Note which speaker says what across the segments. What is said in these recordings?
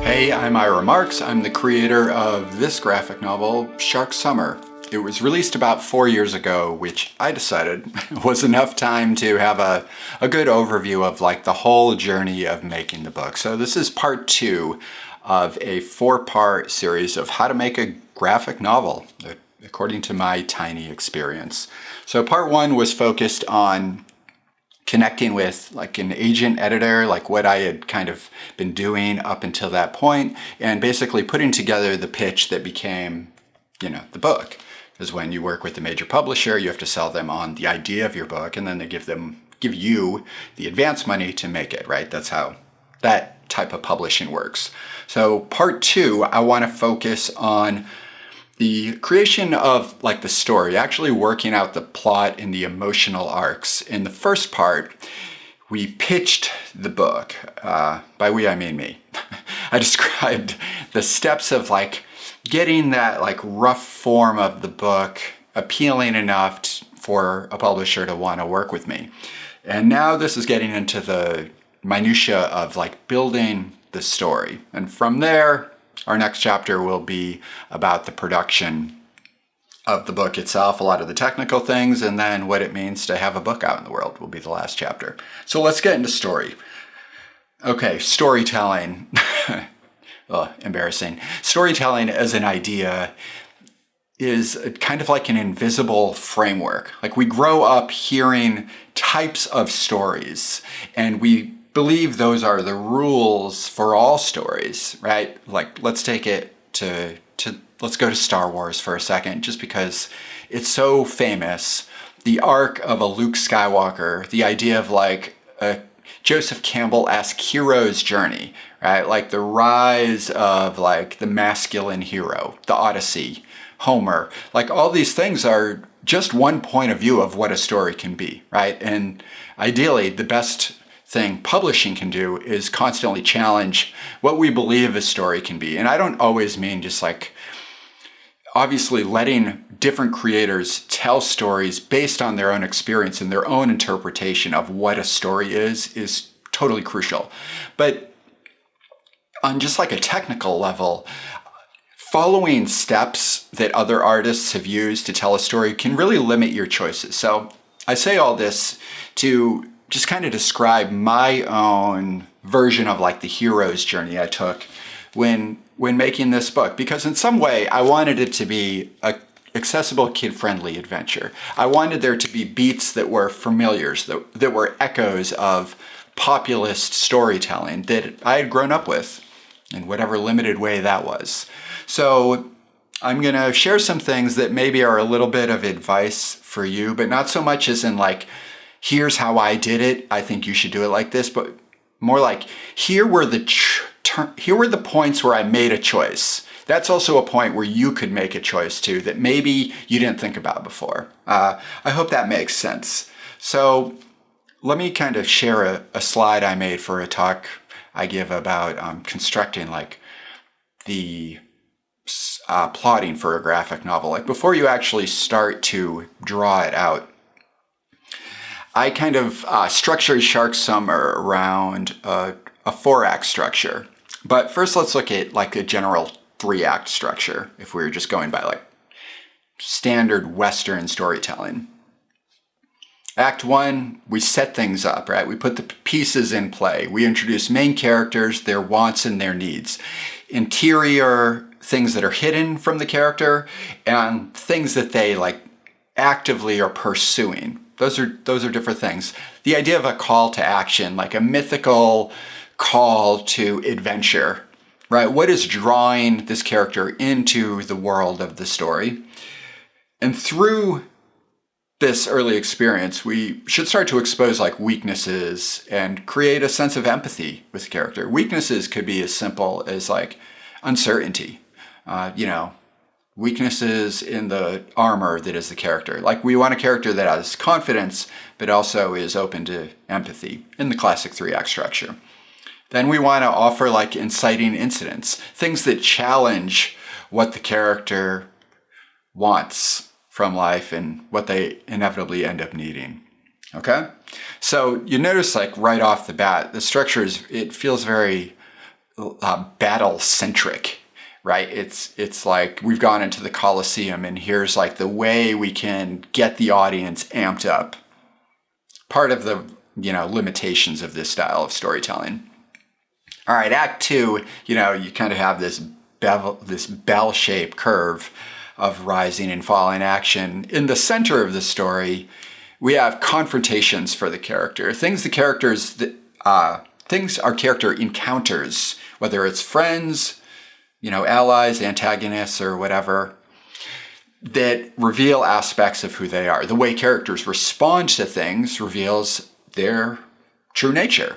Speaker 1: Hey, I'm Ira Marks. I'm the creator of this graphic novel, Shark Summer. It was released about 4 years ago, which I decided was enough time to have a good overview of like the whole journey of making the book. So this is part 2 of a 4-part series of how to make a graphic novel, according to my tiny experience. So part 1 was focused on connecting with like an agent editor, like what I had kind of been doing up until that point, and basically putting together the pitch that became, the book. Because when you work with a major publisher, you have to sell them on the idea of your book, and then they give you the advance money to make it, right? That's how that type of publishing works. So part 2, I want to focus on the creation of like the story, actually working out the plot and the emotional arcs. In the first part, we pitched the book. By we, I mean me. I described the steps of like getting that like rough form of the book appealing enough for a publisher to want to work with me. And now this is getting into the minutia of like building the story. And from there, our next chapter will be about the production of the book itself, a lot of the technical things, and then what it means to have a book out in the world will be the last chapter. So let's get into story. Okay, storytelling. Oh, embarrassing. Storytelling as an idea is kind of like an invisible framework. Like we grow up hearing types of stories, and we believe those are the rules for all stories, right? Like let's take it to let's go to Star Wars for a second, just because it's so famous. The arc of a Luke Skywalker, the idea of like a Joseph Campbell-esque hero's journey, right? Like the rise of like the masculine hero, the Odyssey, Homer, like all these things are just one point of view of what a story can be, right? And ideally, the best thing publishing can do is constantly challenge what we believe a story can be. And I don't always mean just like, obviously letting different creators tell stories based on their own experience and their own interpretation of what a story is totally crucial. But on just like a technical level, following steps that other artists have used to tell a story can really limit your choices. So I say all this to just kind of describe my own version of like the hero's journey I took when making this book, because in some way I wanted it to be a accessible, kid-friendly adventure. I wanted there to be beats that were familiars, that were echoes of populist storytelling that I had grown up with in whatever limited way that was. So I'm going to share some things that maybe are a little bit of advice for you, but not so much as in like, here's how I did it, I think you should do it like this, but more like, here were the points where I made a choice. That's also a point where you could make a choice too, that maybe you didn't think about before. I hope that makes sense. So let me kind of share a slide I made for a talk I give about constructing like the plotting for a graphic novel. Like before you actually start to draw it out, I kind of structured Shark Summer around a 4-act structure. But first let's look at like a general 3-act structure, if we were just going by like standard Western storytelling. Act 1, we set things up, right? We put the pieces in play. We introduce main characters, their wants and their needs. Interior things that are hidden from the character and things that they like actively are pursuing. Those are different things. The idea of a call to action, like a mythical call to adventure, right? What is drawing this character into the world of the story? And through this early experience, we should start to expose like weaknesses and create a sense of empathy with the character. Weaknesses could be as simple as like uncertainty, weaknesses in the armor that is the character. Like we want a character that has confidence, but also is open to empathy in the classic 3-act structure. Then we want to offer like inciting incidents, things that challenge what the character wants from life and what they inevitably end up needing. Okay? So you notice like right off the bat, the structure it feels very battle centric, right? It's like we've gone into the Colosseum and here's like the way we can get the audience amped up. Part of the, limitations of this style of storytelling. All right, Act 2, you kind of have this bell-shaped curve of rising and falling action. In the center of the story, we have confrontations for the character. Things our character encounters, whether it's friends, allies, antagonists, or whatever, that reveal aspects of who they are. The way characters respond to things reveals their true nature.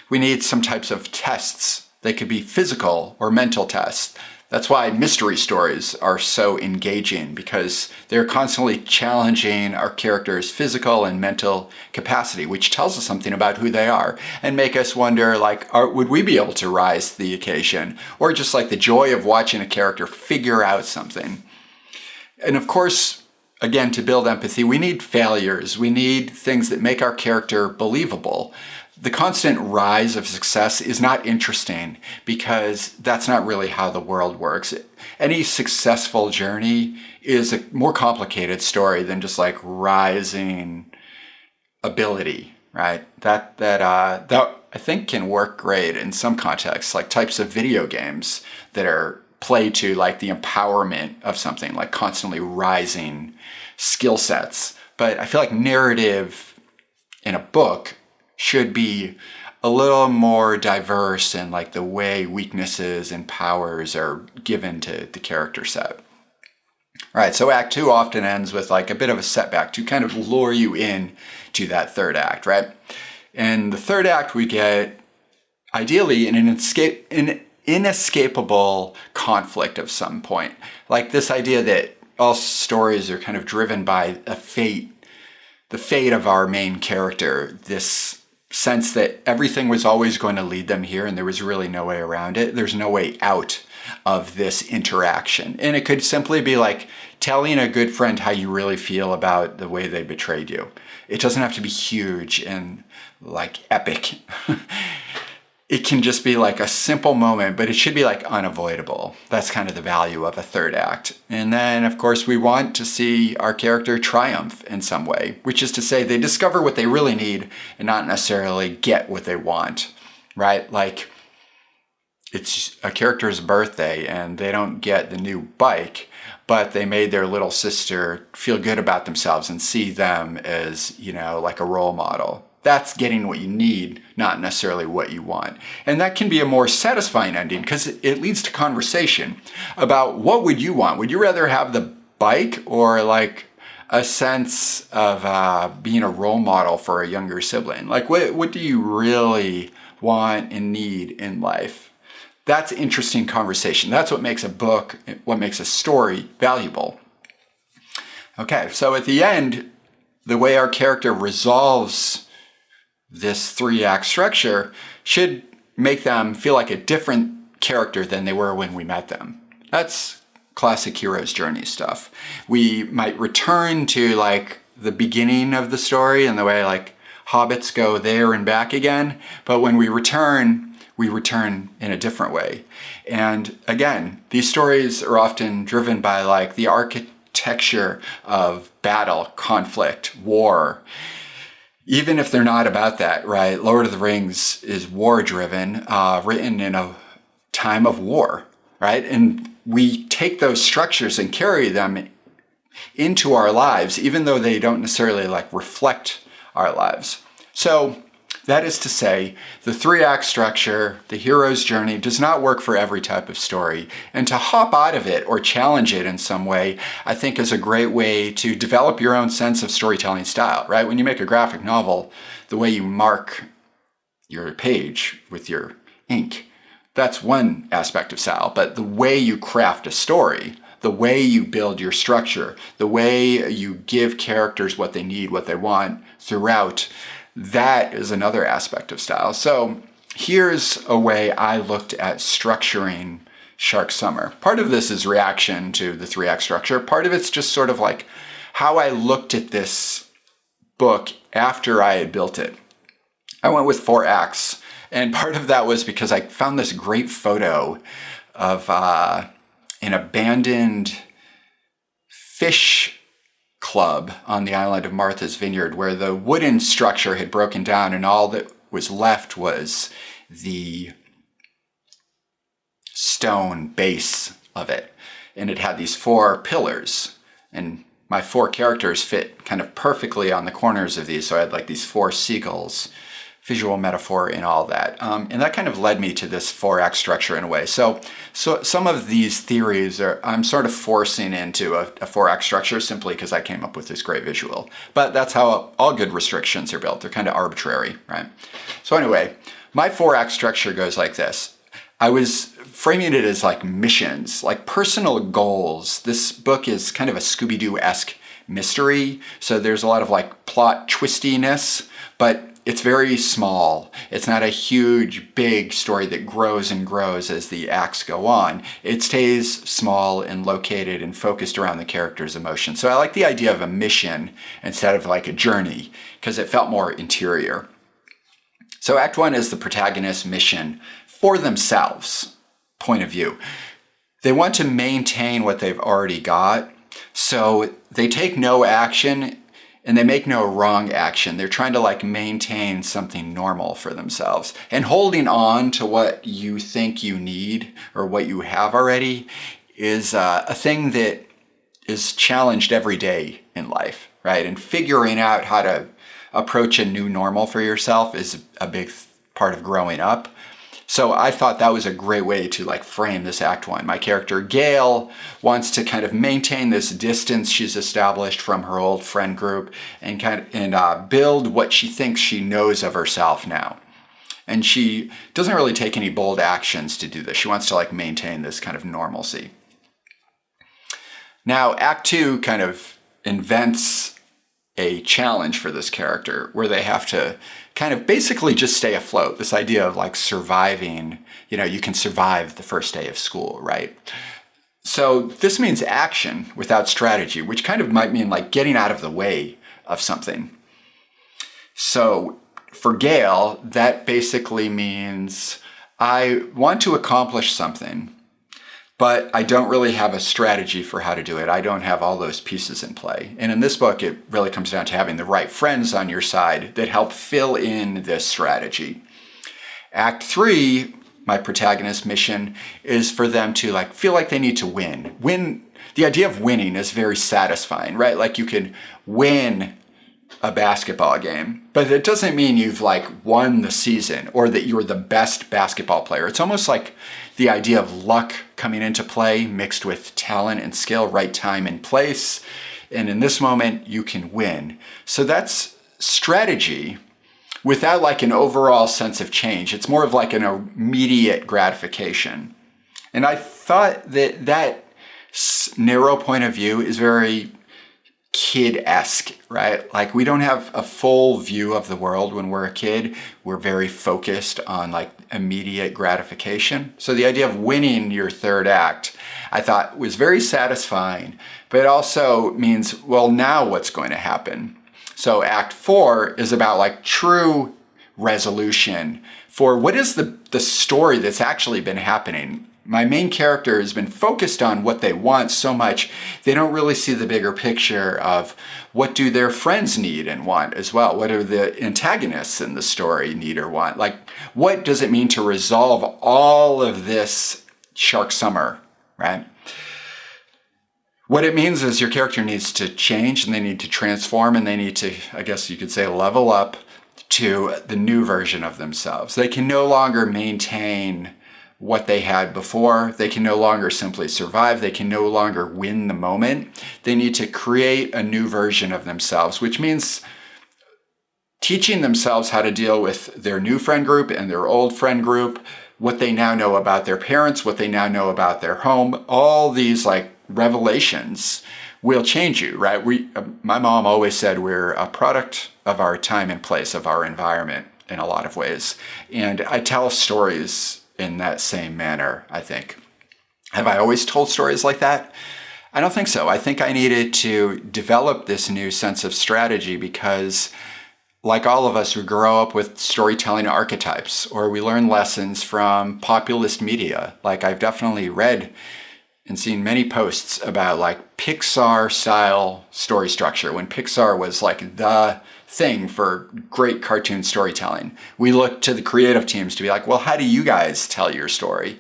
Speaker 1: We need some types of tests. They could be physical or mental tests. That's why mystery stories are so engaging, because they're constantly challenging our characters' physical and mental capacity, which tells us something about who they are, and make us wonder, would we be able to rise to the occasion? Or just like the joy of watching a character figure out something. And of course, again, to build empathy, we need failures. We need things that make our character believable. The constant rise of success is not interesting because that's not really how the world works. Any successful journey is a more complicated story than just like rising ability, right? That I think can work great in some contexts, like types of video games that are play to like the empowerment of something, like constantly rising skill sets. But I feel like narrative in a book should be a little more diverse in like the way weaknesses and powers are given to the character set. All right, so Act 2 often ends with like a bit of a setback to kind of lure you in to that third act, right? In the third act, we get ideally an inescapable conflict of some point. Like this idea that all stories are kind of driven by the fate of our main character, this sense that everything was always going to lead them here and there was really no way around it. There's no way out of this interaction. And it could simply be like telling a good friend how you really feel about the way they betrayed you. It doesn't have to be huge and like epic. It can just be like a simple moment, but it should be like unavoidable. That's kind of the value of a third act. And then, of course, we want to see our character triumph in some way, which is to say they discover what they really need and not necessarily get what they want, right? Like it's a character's birthday and they don't get the new bike, but they made their little sister feel good about themselves and see them as, like a role model. That's getting what you need, not necessarily what you want. And that can be a more satisfying ending because it leads to conversation about what would you want? Would you rather have the bike or like a sense of being a role model for a younger sibling? Like what do you really want and need in life? That's interesting conversation. That's what makes a book, what makes a story valuable. Okay, so at the end, the way our character resolves this 3-act structure should make them feel like a different character than they were when we met them. That's classic hero's journey stuff. We might return to like the beginning of the story and the way like hobbits go there and back again. But when we return in a different way. And again, these stories are often driven by like the architecture of battle, conflict, war. Even if they're not about that, right? Lord of the Rings is war-driven, written in a time of war, right? And we take those structures and carry them into our lives, even though they don't necessarily like reflect our lives. So that is to say, the 3-act structure, the hero's journey, does not work for every type of story. And to hop out of it or challenge it in some way, I think is a great way to develop your own sense of storytelling style, right? When you make a graphic novel, the way you mark your page with your ink, that's one aspect of style. But the way you craft a story, the way you build your structure, the way you give characters what they need, what they want throughout, that is another aspect of style. So here's a way I looked at structuring Shark Summer. Part of this is reaction to the 3-act structure. Part of it's just sort of like how I looked at this book after I had built it. I went with 4 acts And part of that was because I found this great photo of an abandoned fish club on the island of Martha's Vineyard, where the wooden structure had broken down and all that was left was the stone base of it. And it had these 4 pillars, and my 4 characters fit kind of perfectly on the corners of these. So I had like these 4 seagulls, visual metaphor and all that. And that kind of led me to this 4-act structure in a way. So some of these theories I'm sort of forcing into a 4-act structure simply because I came up with this great visual. But that's how all good restrictions are built. They're kind of arbitrary, right? So anyway, my 4-act structure goes like this. I was framing it as like missions, like personal goals. This book is kind of a Scooby-Doo-esque mystery. So there's a lot of like plot twistiness, but it's very small. It's not a huge, big story that grows and grows as the acts go on. It stays small and located and focused around the character's emotions. So I like the idea of a mission instead of like a journey because it felt more interior. So Act 1 is the protagonist's mission for themselves, point of view. They want to maintain what they've already got. So they take no action and they make no wrong action. They're trying to like maintain something normal for themselves. And holding on to what you think you need or what you have already is a thing that is challenged every day in life, right? And figuring out how to approach a new normal for yourself is a big part of growing up. So I thought that was a great way to like frame this Act 1. My character Gail wants to kind of maintain this distance she's established from her old friend group and build what she thinks she knows of herself now. And she doesn't really take any bold actions to do this. She wants to like maintain this kind of normalcy. Now, Act 2 kind of invents a challenge for this character where they have to kind of basically just stay afloat. This idea of like surviving, you can survive the first day of school, right? So this means action without strategy, which kind of might mean like getting out of the way of something. So for Gail, that basically means I want to accomplish something, but I don't really have a strategy for how to do it. I don't have all those pieces in play. And in this book, it really comes down to having the right friends on your side that help fill in this strategy. Act 3, my protagonist's mission, is for them to like feel like they need to win. The idea of winning is very satisfying, right? Like you can win a basketball game, but it doesn't mean you've like won the season or that you're the best basketball player. It's almost like the idea of luck coming into play mixed with talent and skill, right time and place. And in this moment, you can win. So that's strategy without like an overall sense of change. It's more of like an immediate gratification. And I thought that narrow point of view is very kid-esque, right? Like we don't have a full view of the world when we're a kid. We're very focused on like immediate gratification. So the idea of winning your third act, I thought was very satisfying, but it also means, well, now what's going to happen? So Act 4 is about like true resolution for what is the story that's actually been happening. My main character has been focused on what they want so much, they don't really see the bigger picture of what do their friends need and want as well. What do the antagonists in the story need or want? Like, what does it mean to resolve all of this Shark Summer, right? What it means is your character needs to change and they need to transform and they need to, I guess you could say, level up to the new version of themselves. They can no longer maintain what they had before. They can no longer simply survive. They can no longer win the moment. They need to create a new version of themselves, which means teaching themselves how to deal with their new friend group and their old friend group, what they now know about their parents, what they now know about their home. All these like revelations will change you, right? My mom always said we're a product of our time and place, of our environment in a lot of ways. And I tell stories in that same manner, I think. Have I always told stories like that? I don't think so. I think I needed to develop this new sense of strategy because like all of us, we grow up with storytelling archetypes, or we learn lessons from populist media. Like I've definitely read and seen many posts about like Pixar style story structure, when Pixar was like the thing for great cartoon storytelling. We looked to the creative teams to be like, well, how do you guys tell your story?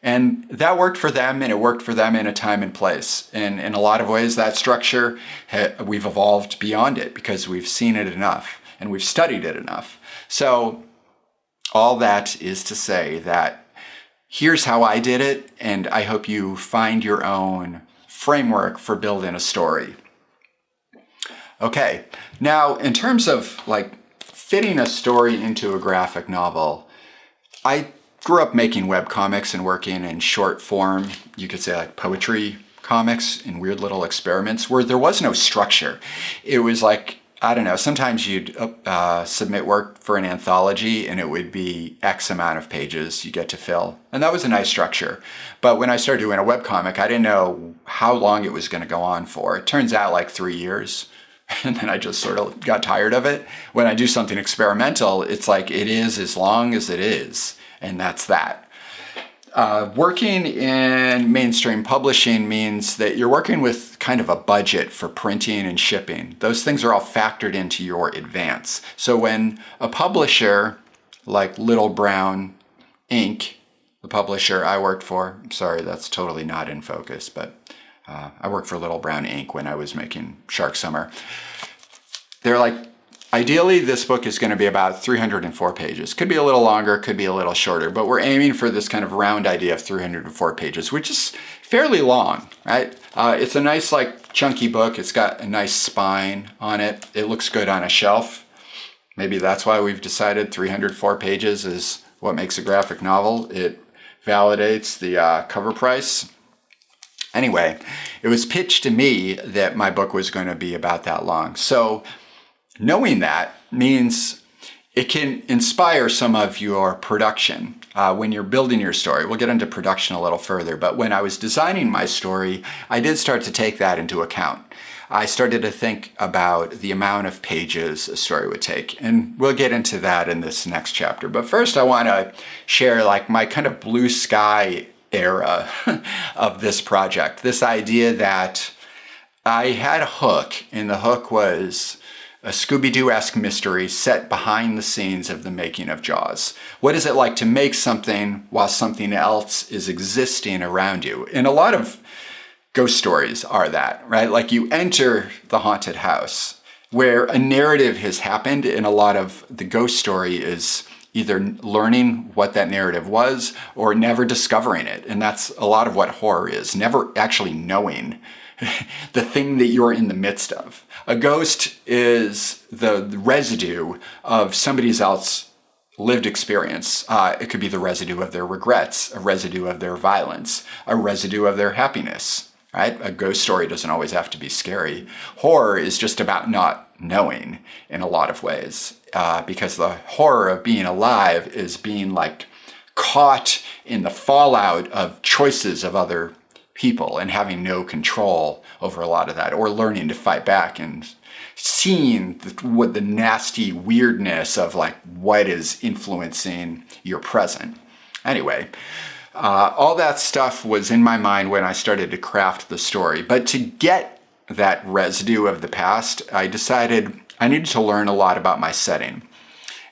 Speaker 1: And that worked for them, and it worked for them in a time and place. And in a lot of ways, that structure, we've evolved beyond it because we've seen it enough and we've studied it enough. So all that is to say that here's how I did it, and I hope you find your own framework for building a story. Okay, now in terms of like fitting a story into a graphic novel, I grew up making webcomics and working in short form, you could say like poetry comics and weird little experiments where there was no structure. It was like, I don't know, sometimes you'd submit work for an anthology and it would be X amount of pages you get to fill. And that was a nice structure. But when I started doing a webcomic, I didn't know how long it was going to go on for. It turns out like 3 years. And then I just sort of got tired of it. When I do something experimental, it's like it is as long as it is. And that's that. Working in mainstream publishing means that you're working with kind of a budget for printing and shipping. Those things are all factored into your advance. So when a publisher like Little Brown Ink., the publisher I worked for, sorry, that's totally not in focus, but I worked for Little Brown Ink. When I was making Shark Summer. They're like, ideally, this book is going to be about 304 pages. Could be a little longer, could be a little shorter, but we're aiming for this kind of round idea of 304 pages, which is fairly long, right? It's a nice, like, chunky book. It's got a nice spine on it. It looks good on a shelf. Maybe that's why we've decided 304 pages is what makes a graphic novel. It validates the cover price. Anyway, it was pitched to me that my book was going to be about that long. So knowing that means it can inspire some of your production when you're building your story. We'll get into production a little further, but when I was designing my story, I did start to take that into account. I started to think about the amount of pages a story would take, and we'll get into that in this next chapter. But first, I want to share like my kind of blue sky era of this project. This idea that I had a hook, and the hook was a Scooby-Doo-esque mystery set behind the scenes of the making of Jaws. What is it like to make something while something else is existing around you? And a lot of ghost stories are that, right? Like you enter the haunted house where a narrative has happened, and a lot of the ghost story is either learning what that narrative was or never discovering it. And that's a lot of what horror is, never actually knowing the thing that you're in the midst of. A ghost is the residue of somebody else's lived experience. It could be the residue of their regrets, a residue of their violence, a residue of their happiness, right? A ghost story doesn't always have to be scary. Horror is just about not knowing in a lot of ways, because the horror of being alive is being like caught in the fallout of choices of other people and having no control over a lot of that, or learning to fight back and seeing what the nasty weirdness of like what is influencing your present. Anyway, all that stuff was in my mind when I started to craft the story. But to get that residue of the past, I decided I needed to learn a lot about my setting.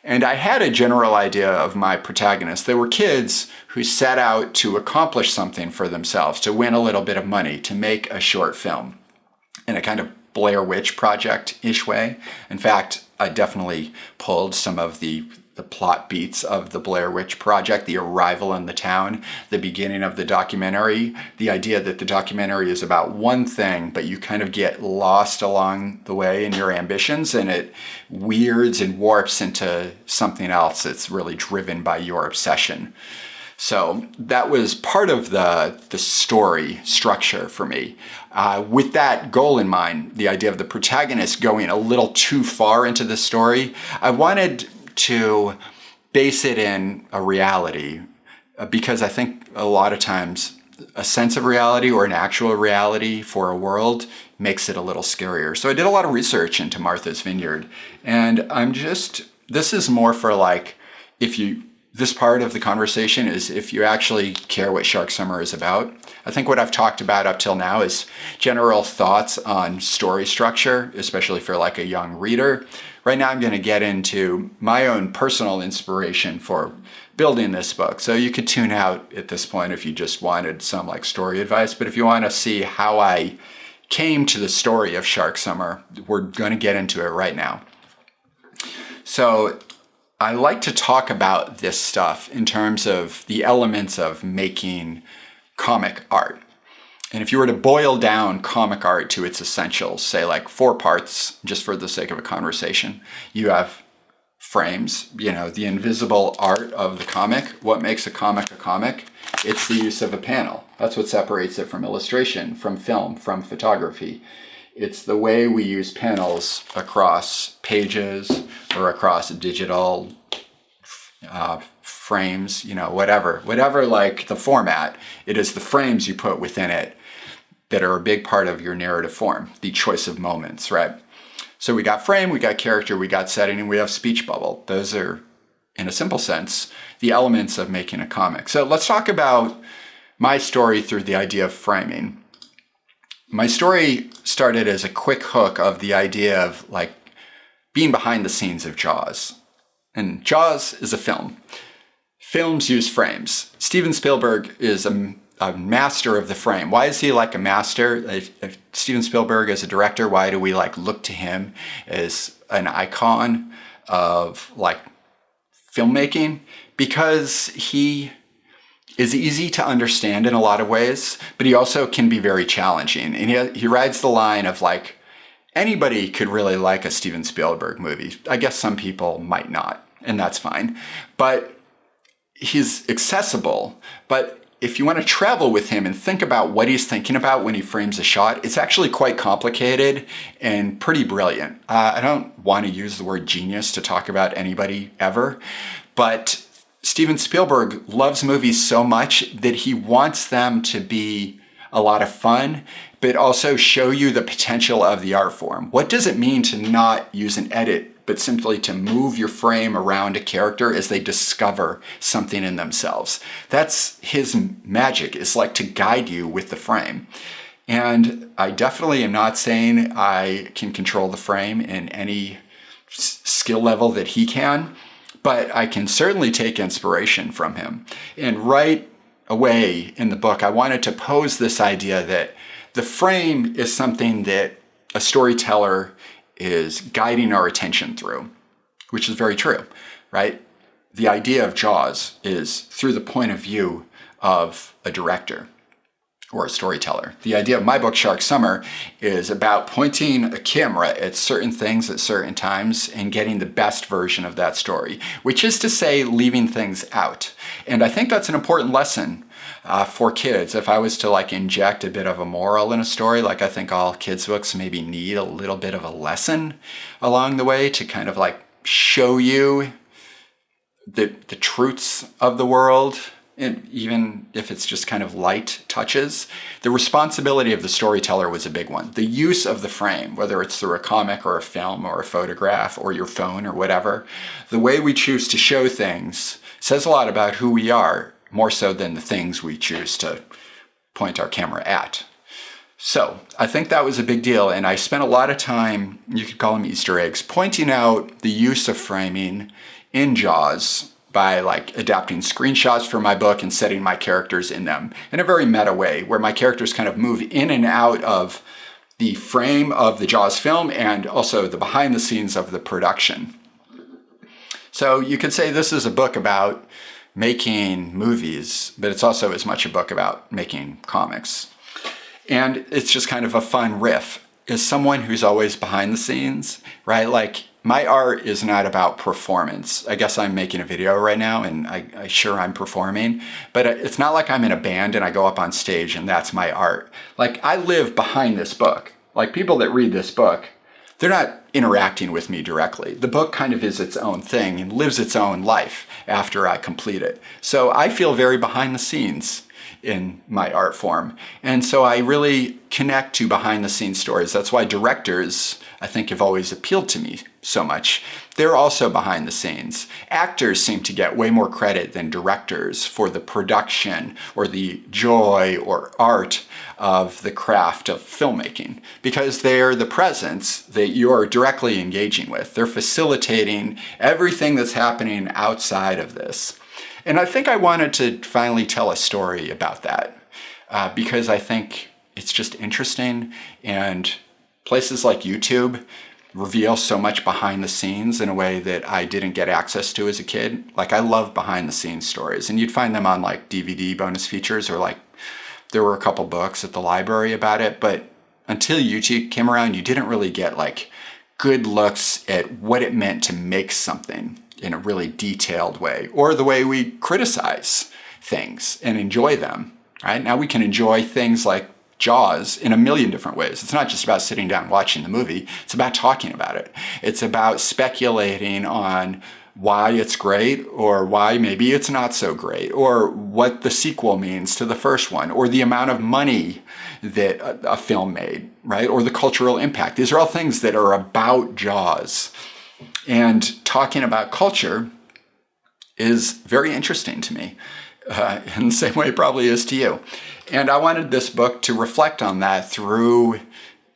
Speaker 1: And I had a general idea of my protagonists. They were kids who set out to accomplish something for themselves, to win a little bit of money, to make a short film in a kind of Blair Witch Project-ish way. In fact, I definitely pulled some of the plot beats of the Blair Witch Project, the arrival in the town, the beginning of the documentary, the idea that the documentary is about one thing, but you kind of get lost along the way in your ambitions, and it weirds and warps into something else that's really driven by your obsession. So that was part of the story structure for me. With that goal in mind, the idea of the protagonist going a little too far into the story, I wanted to base it in a reality, because I think a lot of times a sense of reality or an actual reality for a world makes it a little scarier. So I did a lot of research into Martha's Vineyard, and this is more for like, this part of the conversation is if you actually care what Shark Summer is about. I think what I've talked about up till now is general thoughts on story structure, especially for like a young reader. Right now I'm going to get into my own personal inspiration for building this book. So you could tune out at this point if you just wanted some like story advice, but if you want to see how I came to the story of Shark Summer, we're going to get into it right now. So I like to talk about this stuff in terms of the elements of making comic art. And if you were to boil down comic art to its essentials, say like 4 parts, just for the sake of a conversation, you have frames, the invisible art of the comic. What makes a comic? It's the use of a panel. That's what separates it from illustration, from film, from photography. It's the way we use panels across pages or across digital frames, whatever like the format. It is the frames you put within it that are a big part of your narrative form, the choice of moments, right? So we got frame, we got character, we got setting, and we have speech bubble. Those are, in a simple sense, the elements of making a comic. So let's talk about my story through the idea of framing. My story started as a quick hook of the idea of like being behind the scenes of Jaws. And Jaws is a film. Films use frames. Steven Spielberg is a master of the frame. Why is he like a master? If Steven Spielberg as a director, why do we like look to him as an icon of like filmmaking? Because he is easy to understand in a lot of ways, but he also can be very challenging. And he rides the line of like, anybody could really like a Steven Spielberg movie. I guess some people might not, and that's fine. But he's accessible. But if you want to travel with him and think about what he's thinking about when he frames a shot, it's actually quite complicated and pretty brilliant. I don't want to use the word genius to talk about anybody ever, but Steven Spielberg loves movies so much that he wants them to be a lot of fun, but also show you the potential of the art form. What does it mean to not use an edit, but simply to move your frame around a character as they discover something in themselves? That's his magic, is like to guide you with the frame. And I definitely am not saying I can control the frame in any skill level that he can, but I can certainly take inspiration from him. And right away in the book, I wanted to pose this idea that the frame is something that a storyteller is guiding our attention through, which is very true, right? The idea of Jaws is through the point of view of a director or a storyteller. The idea of my book, Shark Summer, is about pointing a camera at certain things at certain times and getting the best version of that story, which is to say, leaving things out. And I think that's an important lesson for kids. If I was to like inject a bit of a moral in a story, like I think all kids' books maybe need a little bit of a lesson along the way to kind of like show you the truths of the world. And even if it's just kind of light touches, the responsibility of the storyteller was a big one. The use of the frame, whether it's through a comic or a film or a photograph or your phone or whatever, the way we choose to show things says a lot about who we are, more so than the things we choose to point our camera at. So I think that was a big deal, and I spent a lot of time, you could call them Easter eggs, pointing out the use of framing in Jaws by like adapting screenshots from my book and setting my characters in them in a very meta way, where my characters kind of move in and out of the frame of the Jaws film and also the behind the scenes of the production. So you could say this is a book about making movies, but it's also as much a book about making comics. And it's just kind of a fun riff. As someone who's always behind the scenes, right? Like, my art is not about performance. I guess I'm making a video right now and I'm performing, but it's not like I'm in a band and I go up on stage and that's my art. Like, I live behind this book. Like, people that read this book, they're not interacting with me directly. The book kind of is its own thing and lives its own life after I complete it. So I feel very behind the scenes in my art form. And so I really connect to behind the scenes stories. That's why directors, I think, have always appealed to me so much. They're also behind the scenes. Actors seem to get way more credit than directors for the production or the joy or art of the craft of filmmaking, because they're the presence that you're directly engaging with. They're facilitating everything that's happening outside of this. And I think I wanted to finally tell a story about that because I think it's just interesting, and places like YouTube reveal so much behind the scenes in a way that I didn't get access to as a kid. Like, I love behind the scenes stories, and you'd find them on like DVD bonus features, or like there were a couple books at the library about it. But until YouTube came around, you didn't really get like good looks at what it meant to make something in a really detailed way, or the way we criticize things and enjoy them. Right now we can enjoy things like Jaws in a million different ways. It's not just about sitting down watching the movie. It's about talking about it. It's about speculating on why it's great, or why maybe it's not so great, or what the sequel means to the first one, or the amount of money that a film made, right? Or the cultural impact. These are all things that are about Jaws. And talking about culture is very interesting to me, in the same way it probably is to you. And I wanted this book to reflect on that through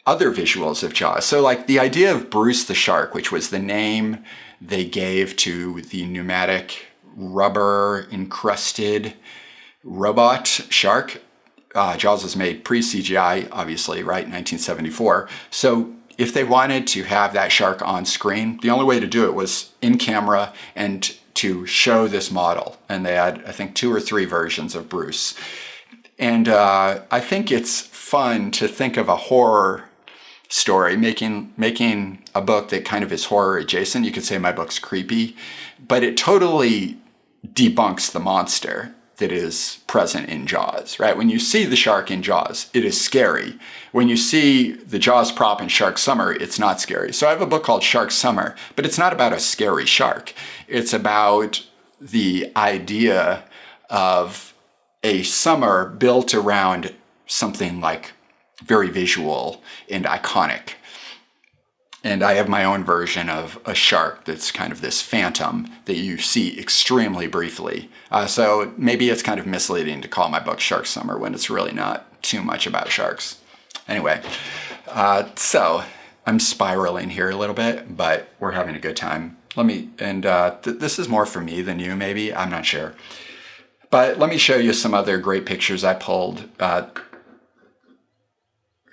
Speaker 1: other visuals of Jaws. So like the idea of Bruce the Shark, which was the name they gave to the pneumatic rubber encrusted robot shark. Jaws was made pre-CGI, obviously, right? 1974. So if they wanted to have that shark on screen, the only way to do it was in camera and to show this model. And they had, I think, 2 or 3 versions of Bruce. And I think it's fun to think of a horror story, making a book that kind of is horror adjacent. You could say my book's creepy, but it totally debunks the monster that is present in Jaws, right? When you see the shark in Jaws, it is scary. When you see the Jaws prop in Shark Summer, it's not scary. So I have a book called Shark Summer, but it's not about a scary shark. It's about the idea of a summer built around something like very visual and iconic. And I have my own version of a shark that's kind of this phantom that you see extremely briefly. So maybe it's kind of misleading to call my book Shark Summer when it's really not too much about sharks. Anyway, so I'm spiraling here a little bit, but we're having a good time. This is more for me than you, maybe. I'm not sure. But let me show you some other great pictures I pulled.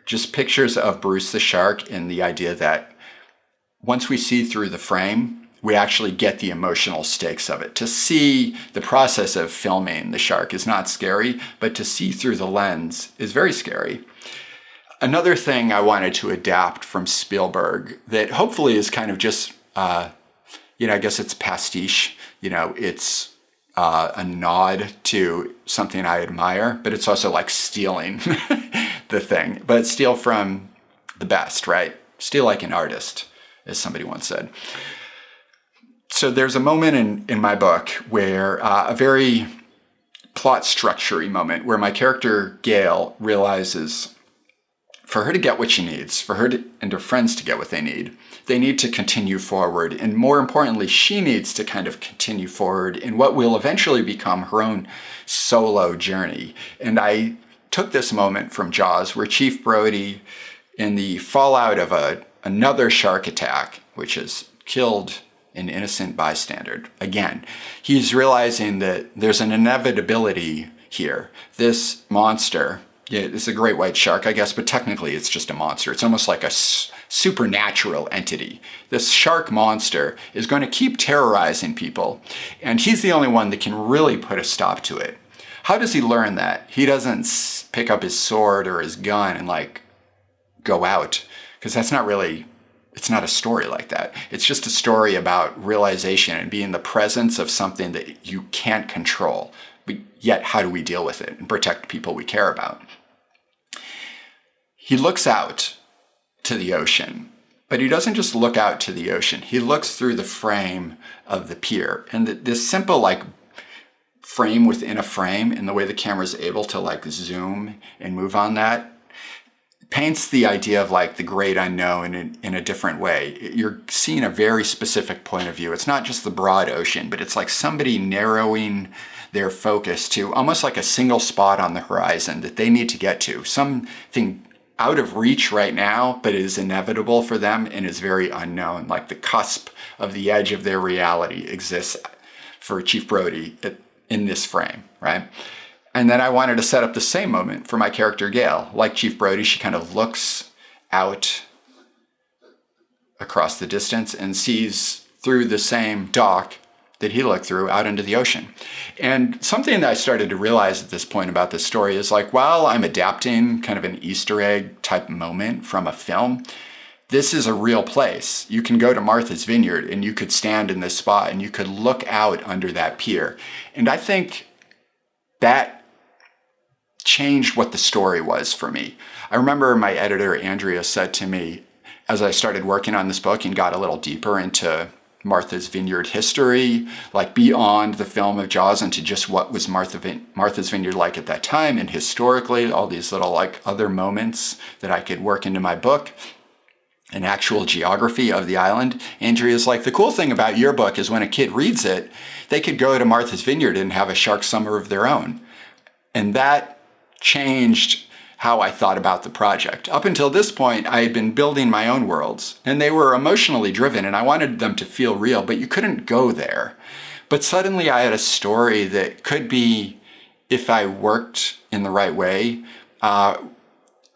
Speaker 1: Just pictures of Bruce the Shark, and the idea that once we see through the frame, we actually get the emotional stakes of it. To see the process of filming the shark is not scary, but to see through the lens is very scary. Another thing I wanted to adapt from Spielberg that hopefully is kind of just, I guess it's pastiche. It's a nod to something I admire, but it's also like stealing the thing. But steal from the best, right? Steal like an artist, as somebody once said. So there's a moment in my book where a very plot structure-y moment where my character Gail realizes for her to get what she needs, for her and her friends to get what they need to continue forward. And more importantly, she needs to kind of continue forward in what will eventually become her own solo journey. And I took this moment from Jaws, where Chief Brody, in the fallout of another shark attack, which has killed an innocent bystander, again, he's realizing that there's an inevitability here. This monster, it's a great white shark, I guess, but technically it's just a monster. It's almost like a supernatural entity. This shark monster is going to keep terrorizing people, and he's the only one that can really put a stop to it. How does he learn that? He doesn't pick up his sword or his gun and go out, because it's not a story like that. It's just a story about realization and being the presence of something that you can't control. But yet, how do we deal with it and protect people we care about? He looks out to the ocean, but he doesn't just look out to the ocean. He looks through the frame of the pier. And this simple, frame within a frame and the way the camera is able to like zoom and move on that paints the idea of like the great unknown in a different way. You're seeing a very specific point of view. It's not just the broad ocean, but it's like somebody narrowing their focus to almost like a single spot on the horizon that they need to get to. Something out of reach right now, but is inevitable for them and is very unknown. Like the cusp of the edge of their reality exists for Chief Brody in this frame, right? And then I wanted to set up the same moment for my character Gail. Like Chief Brody, she kind of looks out across the distance and sees through the same dock that he looked through out into the ocean. And something that I started to realize at this point about this story is like, while I'm adapting kind of an Easter egg type moment from a film, this is a real place. You can go to Martha's Vineyard and you could stand in this spot and you could look out under that pier. And I think that changed what the story was for me. I remember my editor, Andrea, said to me, as I started working on this book and got a little deeper into Martha's Vineyard history, like beyond the film of Jaws into just what was Martha's Vineyard like at that time and historically, all these little like other moments that I could work into my book, an actual geography of the island. Andrea's like, the cool thing about your book is when a kid reads it, they could go to Martha's Vineyard and have a shark summer of their own. And that changed how I thought about the project. Up until this point, I had been building my own worlds, and they were emotionally driven, and I wanted them to feel real, but you couldn't go there. But suddenly I had a story that could be, if I worked in the right way, a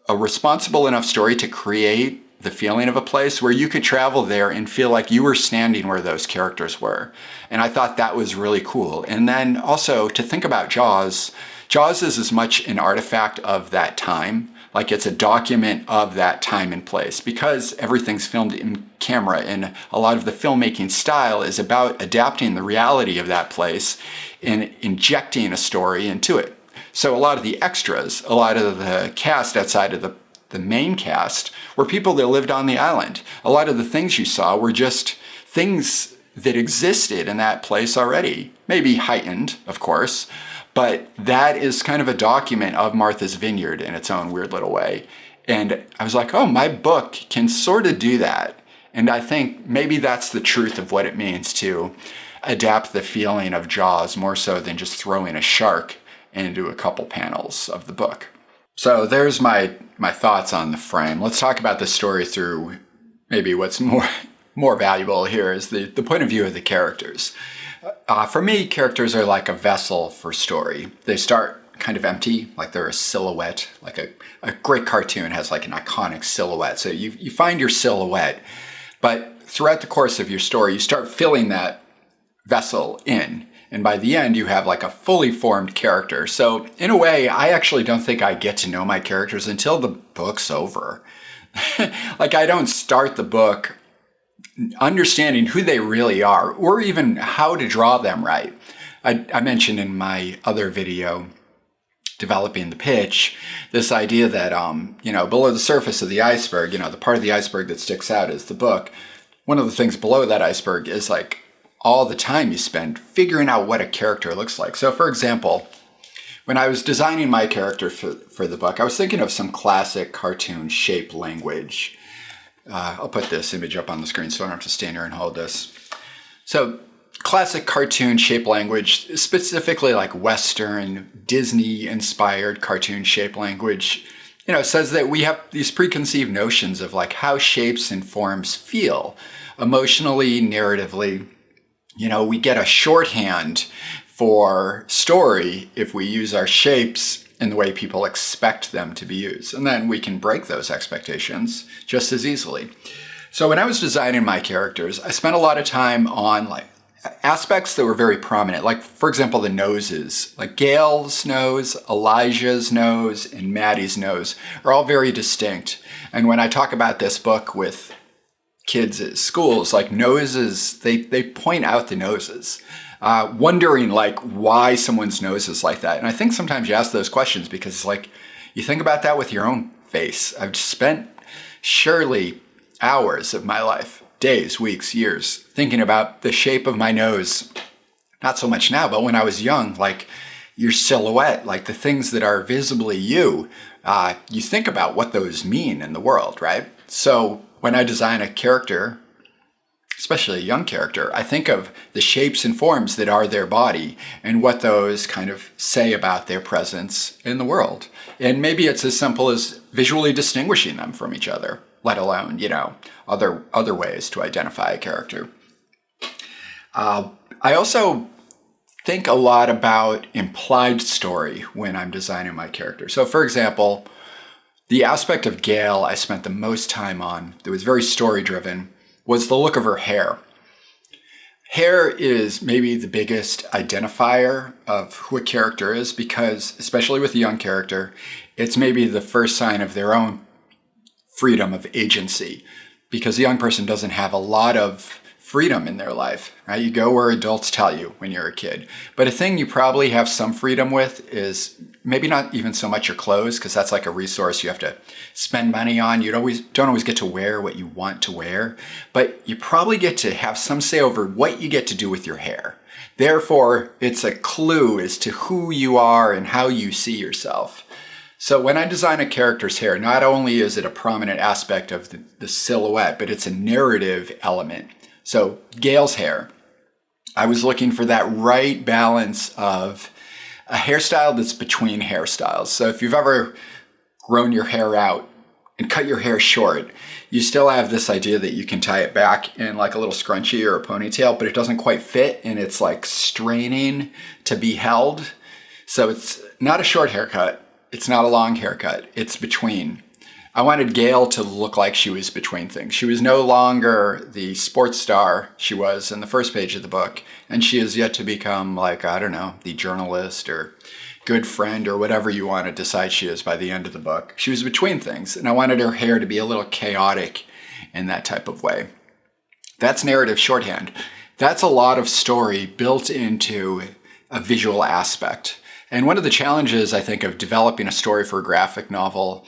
Speaker 1: responsible enough story to create the feeling of a place where you could travel there and feel like you were standing where those characters were. And I thought that was really cool. And then also to think about Jaws, Jaws is as much an artifact of that time, like it's a document of that time and place, because everything's filmed in camera and a lot of the filmmaking style is about adapting the reality of that place and injecting a story into it. So a lot of the extras, a lot of the cast outside of the main cast were people that lived on the island. A lot of the things you saw were just things that existed in that place already, maybe heightened, of course, but that is kind of a document of Martha's Vineyard in its own weird little way. And I was like, oh, my book can sort of do that. And I think maybe that's the truth of what it means to adapt the feeling of Jaws more so than just throwing a shark into a couple panels of the book. So there's my thoughts on the frame. Let's talk about the story through maybe what's more valuable here is the point of view of the characters. For me, characters are like a vessel for story. They start kind of empty, like they're a silhouette, like a great cartoon has like an iconic silhouette. So you find your silhouette, but throughout the course of your story, you start filling that vessel in. And by the end, you have like a fully formed character. So in a way, I actually don't think I get to know my characters until the book's over. Like I don't start the book understanding who they really are or even how to draw them right. I mentioned in my other video, Developing the Pitch, this idea that, below the surface of the iceberg, the part of the iceberg that sticks out is the book. One of the things below that iceberg is like all the time you spend figuring out what a character looks like. So for example, when I was designing my character for the book, I was thinking of some classic cartoon shape language. I'll put this image up on the screen so I don't have to stand here and hold this. So classic cartoon shape language, specifically like Western, Disney-inspired cartoon shape language, says that we have these preconceived notions of like how shapes and forms feel emotionally, narratively. We get a shorthand for story if we use our shapes in the way people expect them to be used. And then we can break those expectations just as easily. So when I was designing my characters, I spent a lot of time on like aspects that were very prominent. Like, for example, the noses. Like Gail's nose, Elijah's nose, and Maddie's nose are all very distinct. And when I talk about this book with kids at schools, like noses, they point out the noses. Wondering like why someone's nose is like that. And I think sometimes you ask those questions because it's like, you think about that with your own face. I've spent surely hours of my life, days, weeks, years, thinking about the shape of my nose not so much now, but when I was young, like your silhouette, like the things that are visibly you, you think about what those mean in the world, right? So when I design a character, especially a young character, I think of the shapes and forms that are their body and what those kind of say about their presence in the world. And maybe it's as simple as visually distinguishing them from each other, let alone, other ways to identify a character. I also think a lot about implied story when I'm designing my character. So for example, the aspect of Gale I spent the most time on that was very story driven was the look of her hair. Hair is maybe the biggest identifier of who a character is because, especially with a young character, it's maybe the first sign of their own freedom of agency because a young person doesn't have a lot of freedom in their life, right? You go where adults tell you when you're a kid. But a thing you probably have some freedom with is maybe not even so much your clothes, because that's like a resource you have to spend money on. You don't always get to wear what you want to wear, but you probably get to have some say over what you get to do with your hair. Therefore, it's a clue as to who you are and how you see yourself. So when I design a character's hair, not only is it a prominent aspect of the silhouette, but it's a narrative element. So Gale's hair, I was looking for that right balance of a hairstyle that's between hairstyles. So if you've ever grown your hair out and cut your hair short, you still have this idea that you can tie it back in like a little scrunchie or a ponytail, but it doesn't quite fit and it's like straining to be held. So it's not a short haircut. It's not a long haircut. It's between. I wanted Gale to look like she was between things. She was no longer the sports star she was in the first page of the book, and she is yet to become the journalist or good friend or whatever you want to decide she is by the end of the book. She was between things, and I wanted her hair to be a little chaotic in that type of way. That's narrative shorthand. That's a lot of story built into a visual aspect. And one of the challenges, I think, of developing a story for a graphic novel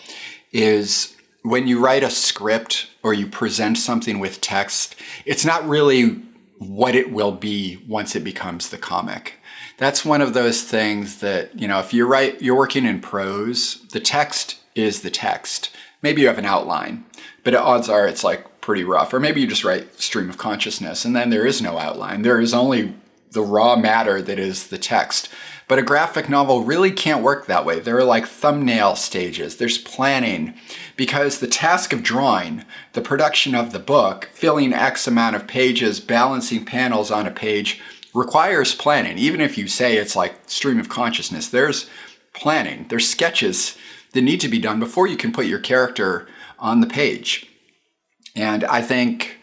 Speaker 1: is when you write a script or you present something with text, it's not really what it will be once it becomes the comic. That's one of those things that, if you're working in prose, the text is the text. Maybe you have an outline, but odds are it's like pretty rough. Or maybe you just write stream of consciousness and then there is no outline. There is only the raw matter that is the text. But a graphic novel really can't work that way. There are like thumbnail stages. There's planning because the task of drawing, the production of the book, filling X amount of pages, balancing panels on a page requires planning. Even if you say it's like stream of consciousness, there's planning. There's sketches that need to be done before you can put your character on the page. And I think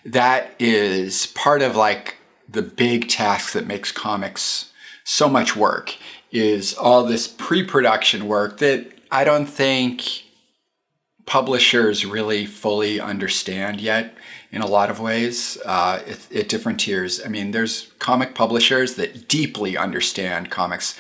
Speaker 1: that is part of like the big task that makes comics so much work, is all this pre-production work that I don't think publishers really fully understand yet in a lot of ways at different tiers. I mean, there's comic publishers that deeply understand comics.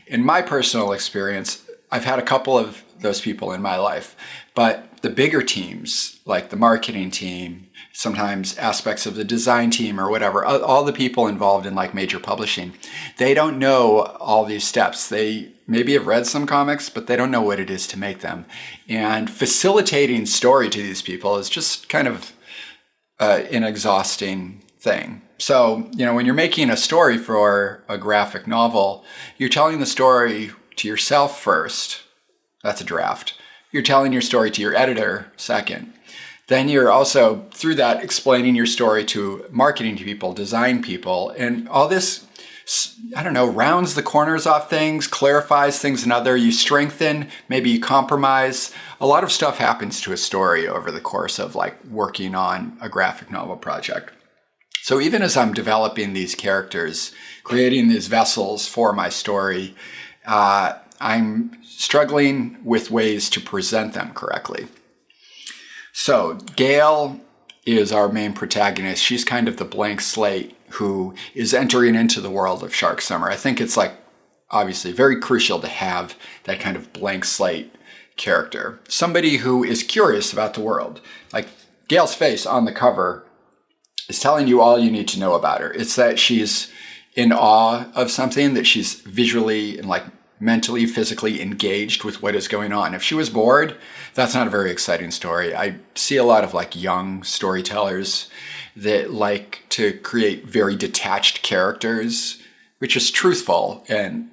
Speaker 1: In my personal experience, I've had a couple of those people in my life, but the bigger teams, like the marketing team, sometimes aspects of the design team or whatever, all the people involved in like major publishing, they don't know all these steps. They maybe have read some comics, but they don't know what it is to make them. And facilitating story to these people is just kind of an exhausting thing. So, when you're making a story for a graphic novel, you're telling the story to yourself first. That's a draft. You're telling your story to your editor second. Then you're also, through that, explaining your story to marketing people, design people, and all this, rounds the corners off things, clarifies things another, you strengthen, maybe you compromise. A lot of stuff happens to a story over the course of like working on a graphic novel project. So even as I'm developing these characters, creating these vessels for my story, I'm struggling with ways to present them correctly. So Gale is our main protagonist. She's kind of the blank slate who is entering into the world of Shark Summer. I think it's like obviously very crucial to have that kind of blank slate character. Somebody who is curious about the world. Like Gale's face on the cover is telling you all you need to know about her. It's that she's in awe of something, that she's visually and like mentally, physically engaged with what is going on. If she was bored, that's not a very exciting story. I see a lot of like young storytellers that like to create very detached characters, which is truthful and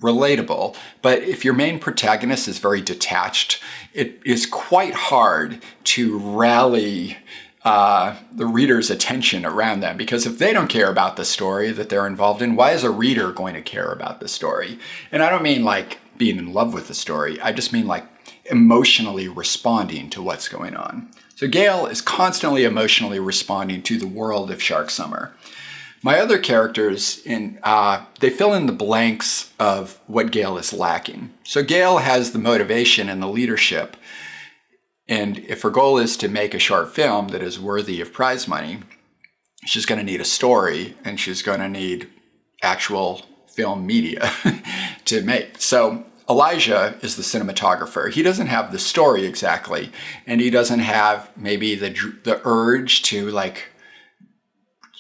Speaker 1: relatable. But if your main protagonist is very detached, it is quite hard to rally the reader's attention around them, because if they don't care about the story that they're involved in, why is a reader going to care about the story? And I don't mean like being in love with the story. I just mean like emotionally responding to what's going on. So Gale is constantly emotionally responding to the world of Shark Summer. My other characters, they fill in the blanks of what Gale is lacking. So Gale has the motivation and the leadership. And if her goal is to make a short film that is worthy of prize money, she's going to need a story, and she's going to need actual film media to make. So Elijah is the cinematographer. He doesn't have the story exactly, and he doesn't have maybe the urge to like,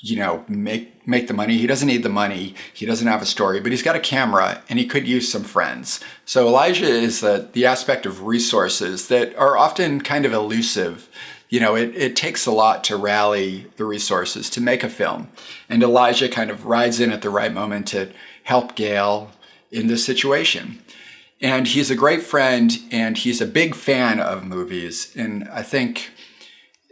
Speaker 1: you know, make the money. He doesn't need the money. He doesn't have a story, but he's got a camera and he could use some friends. So Elijah is the aspect of resources that are often kind of elusive. You know, it takes a lot to rally the resources to make a film. And Elijah kind of rides in at the right moment to help Gale in this situation. And he's a great friend, and he's a big fan of movies. And I think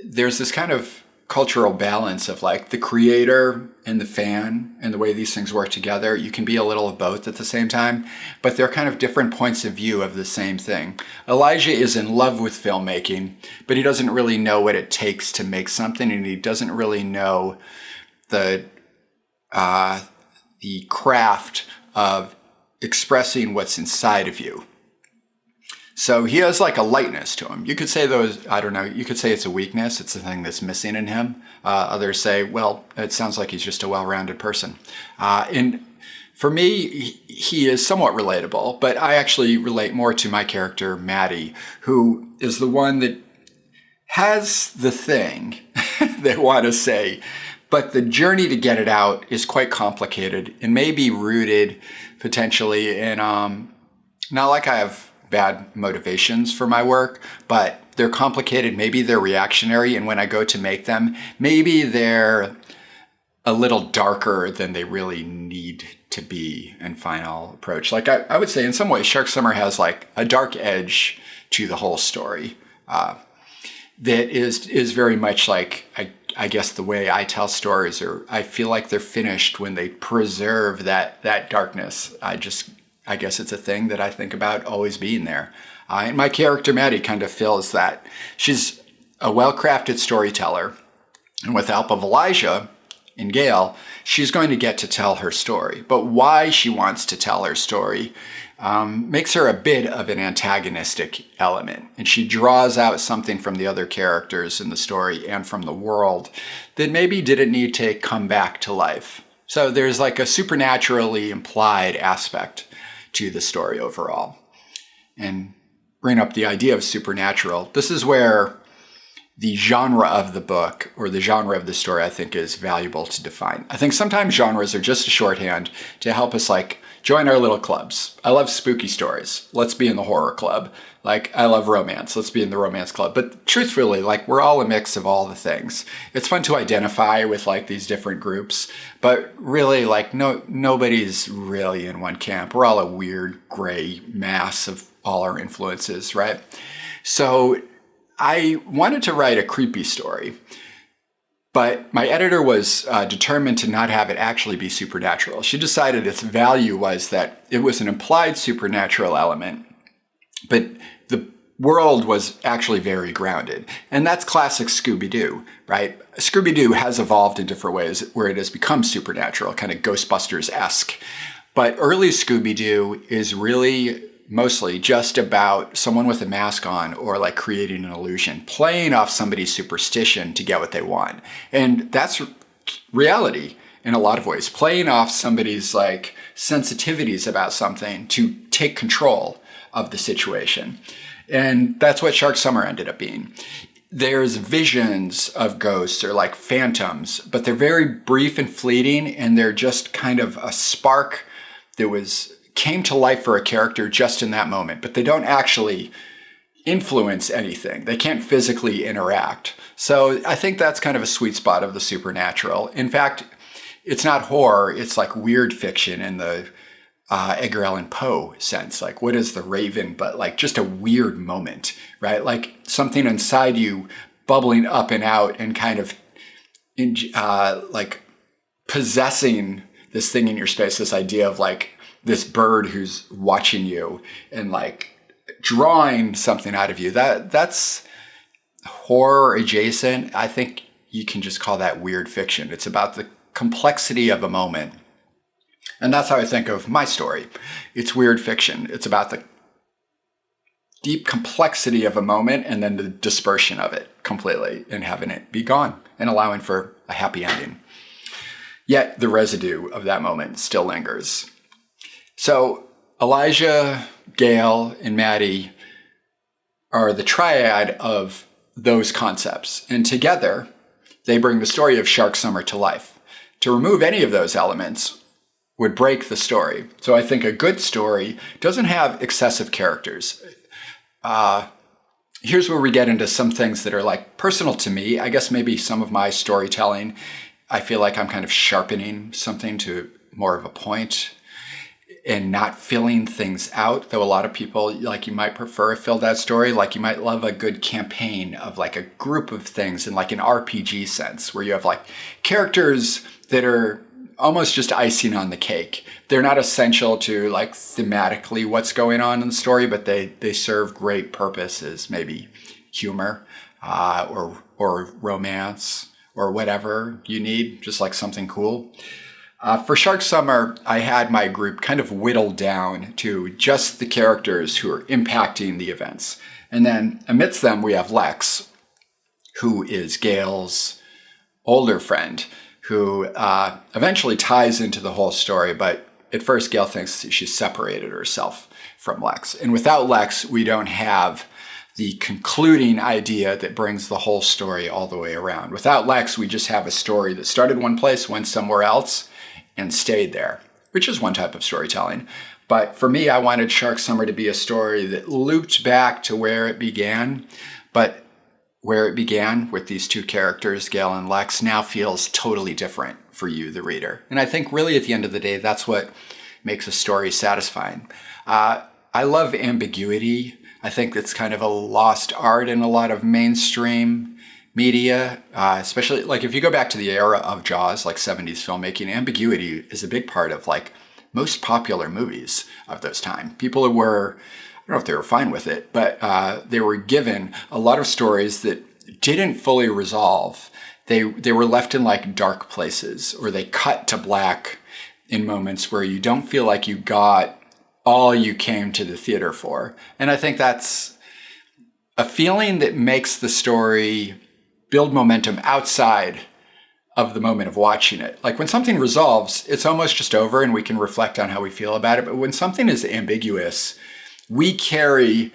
Speaker 1: there's this kind of cultural balance of like the creator and the fan and the way these things work together. You can be a little of both at the same time, but they're kind of different points of view of the same thing. Elijah is in love with filmmaking, but he doesn't really know what it takes to make something, and he doesn't really know the craft of expressing what's inside of you. So he has like a lightness to him. You could say you could say it's a weakness. It's the thing that's missing in him. Others say, well, it sounds like he's just a well-rounded person. And for me, he is somewhat relatable, but I actually relate more to my character, Maddie, who is the one that has the thing they want to say, but the journey to get it out is quite complicated and may be rooted potentially in, not like I have bad motivations for my work, but they're complicated. Maybe they're reactionary, and when I go to make them, maybe they're a little darker than they really need to be in final approach. Like I would say in some ways, Shark Summer has like a dark edge to the whole story that is very much like, I guess the way I tell stories, or I feel like they're finished when they preserve that darkness. I guess it's a thing that I think about always being there. And my character, Maddie, kind of feels that. She's a well-crafted storyteller. And with the help of Elijah and Gale, she's going to get to tell her story. But why she wants to tell her story makes her a bit of an antagonistic element. And she draws out something from the other characters in the story and from the world that maybe didn't need to come back to life. So there's like a supernaturally implied aspect to the story overall. And bring up the idea of supernatural. This is where the genre of the book or the genre of the story, I think, is valuable to define. I think sometimes genres are just a shorthand to help us like join our little clubs. I love spooky stories. Let's be in the horror club. Like I love romance. Let's be in the romance club. But truthfully, like we're all a mix of all the things. It's fun to identify with like these different groups, but really like nobody's really in one camp. We're all a weird gray mass of all our influences, right? So I wanted to write a creepy story, but my editor was determined to not have it actually be supernatural. She decided its value was that it was an implied supernatural element, but the world was actually very grounded. And that's classic Scooby-Doo, right? Scooby-Doo has evolved in different ways where it has become supernatural, kind of Ghostbusters-esque. But early Scooby-Doo is really mostly just about someone with a mask on or like creating an illusion, playing off somebody's superstition to get what they want. And that's reality in a lot of ways, playing off somebody's like sensitivities about something to take control of the situation. And that's what Shark Summer ended up being. there's visions of ghosts or like phantoms, but they're very brief and fleeting, and they're just kind of a spark that came to life for a character just in that moment, but they don't actually influence anything. They can't physically interact. So I think that's kind of a sweet spot of the supernatural. In fact, it's not horror, it's like weird fiction in the Edgar Allan Poe sense. Like, what is the Raven but like just a weird moment, right? Like something inside you bubbling up and out and kind of like possessing this thing in your space, this idea of like this bird who's watching you and like drawing something out of you. That's horror adjacent. I think you can just call that weird fiction. It's about the complexity of a moment. And that's how I think of my story. It's weird fiction. It's about the deep complexity of a moment and then the dispersion of it completely and having it be gone and allowing for a happy ending. Yet the residue of that moment still lingers. So Elijah, Gail, and Maddie are the triad of those concepts. And together, they bring the story of Shark Summer to life. To remove any of those elements would break the story. So I think a good story doesn't have excessive characters. Here's where we get into some things that are like personal to me. I guess maybe some of my storytelling, I feel like I'm kind of sharpening something to more of a point and not filling things out, though a lot of people, like, you might prefer a filled out story. Like, you might love a good campaign of like a group of things in like an RPG sense where you have like characters that are almost just icing on the cake. They're not essential to like thematically what's going on in the story, but they serve great purposes, maybe humor or romance or whatever you need, just like something cool. For Shark Summer, I had my group kind of whittled down to just the characters who are impacting the events. And then amidst them, we have Lex, who is Gail's older friend, who eventually ties into the whole story. But at first, Gail thinks she's separated herself from Lex. And without Lex, we don't have the concluding idea that brings the whole story all the way around. Without Lex, we just have a story that started one place, went somewhere else, and stayed there, which is one type of storytelling. But for me, I wanted Shark Summer to be a story that looped back to where it began, but where it began with these two characters, Gail and Lex, now feels totally different for you, the reader. And I think really at the end of the day, that's what makes a story satisfying. I love ambiguity. I think it's kind of a lost art in a lot of mainstream media, especially like if you go back to the era of Jaws, like 70s filmmaking, ambiguity is a big part of like most popular movies of those time. People were, I don't know if they were fine with it, but they were given a lot of stories that didn't fully resolve. They were left in like dark places, or they cut to black in moments where you don't feel like you got all you came to the theater for. And I think that's a feeling that makes the story build momentum outside of the moment of watching it. Like when something resolves, it's almost just over and we can reflect on how we feel about it. But when something is ambiguous, we carry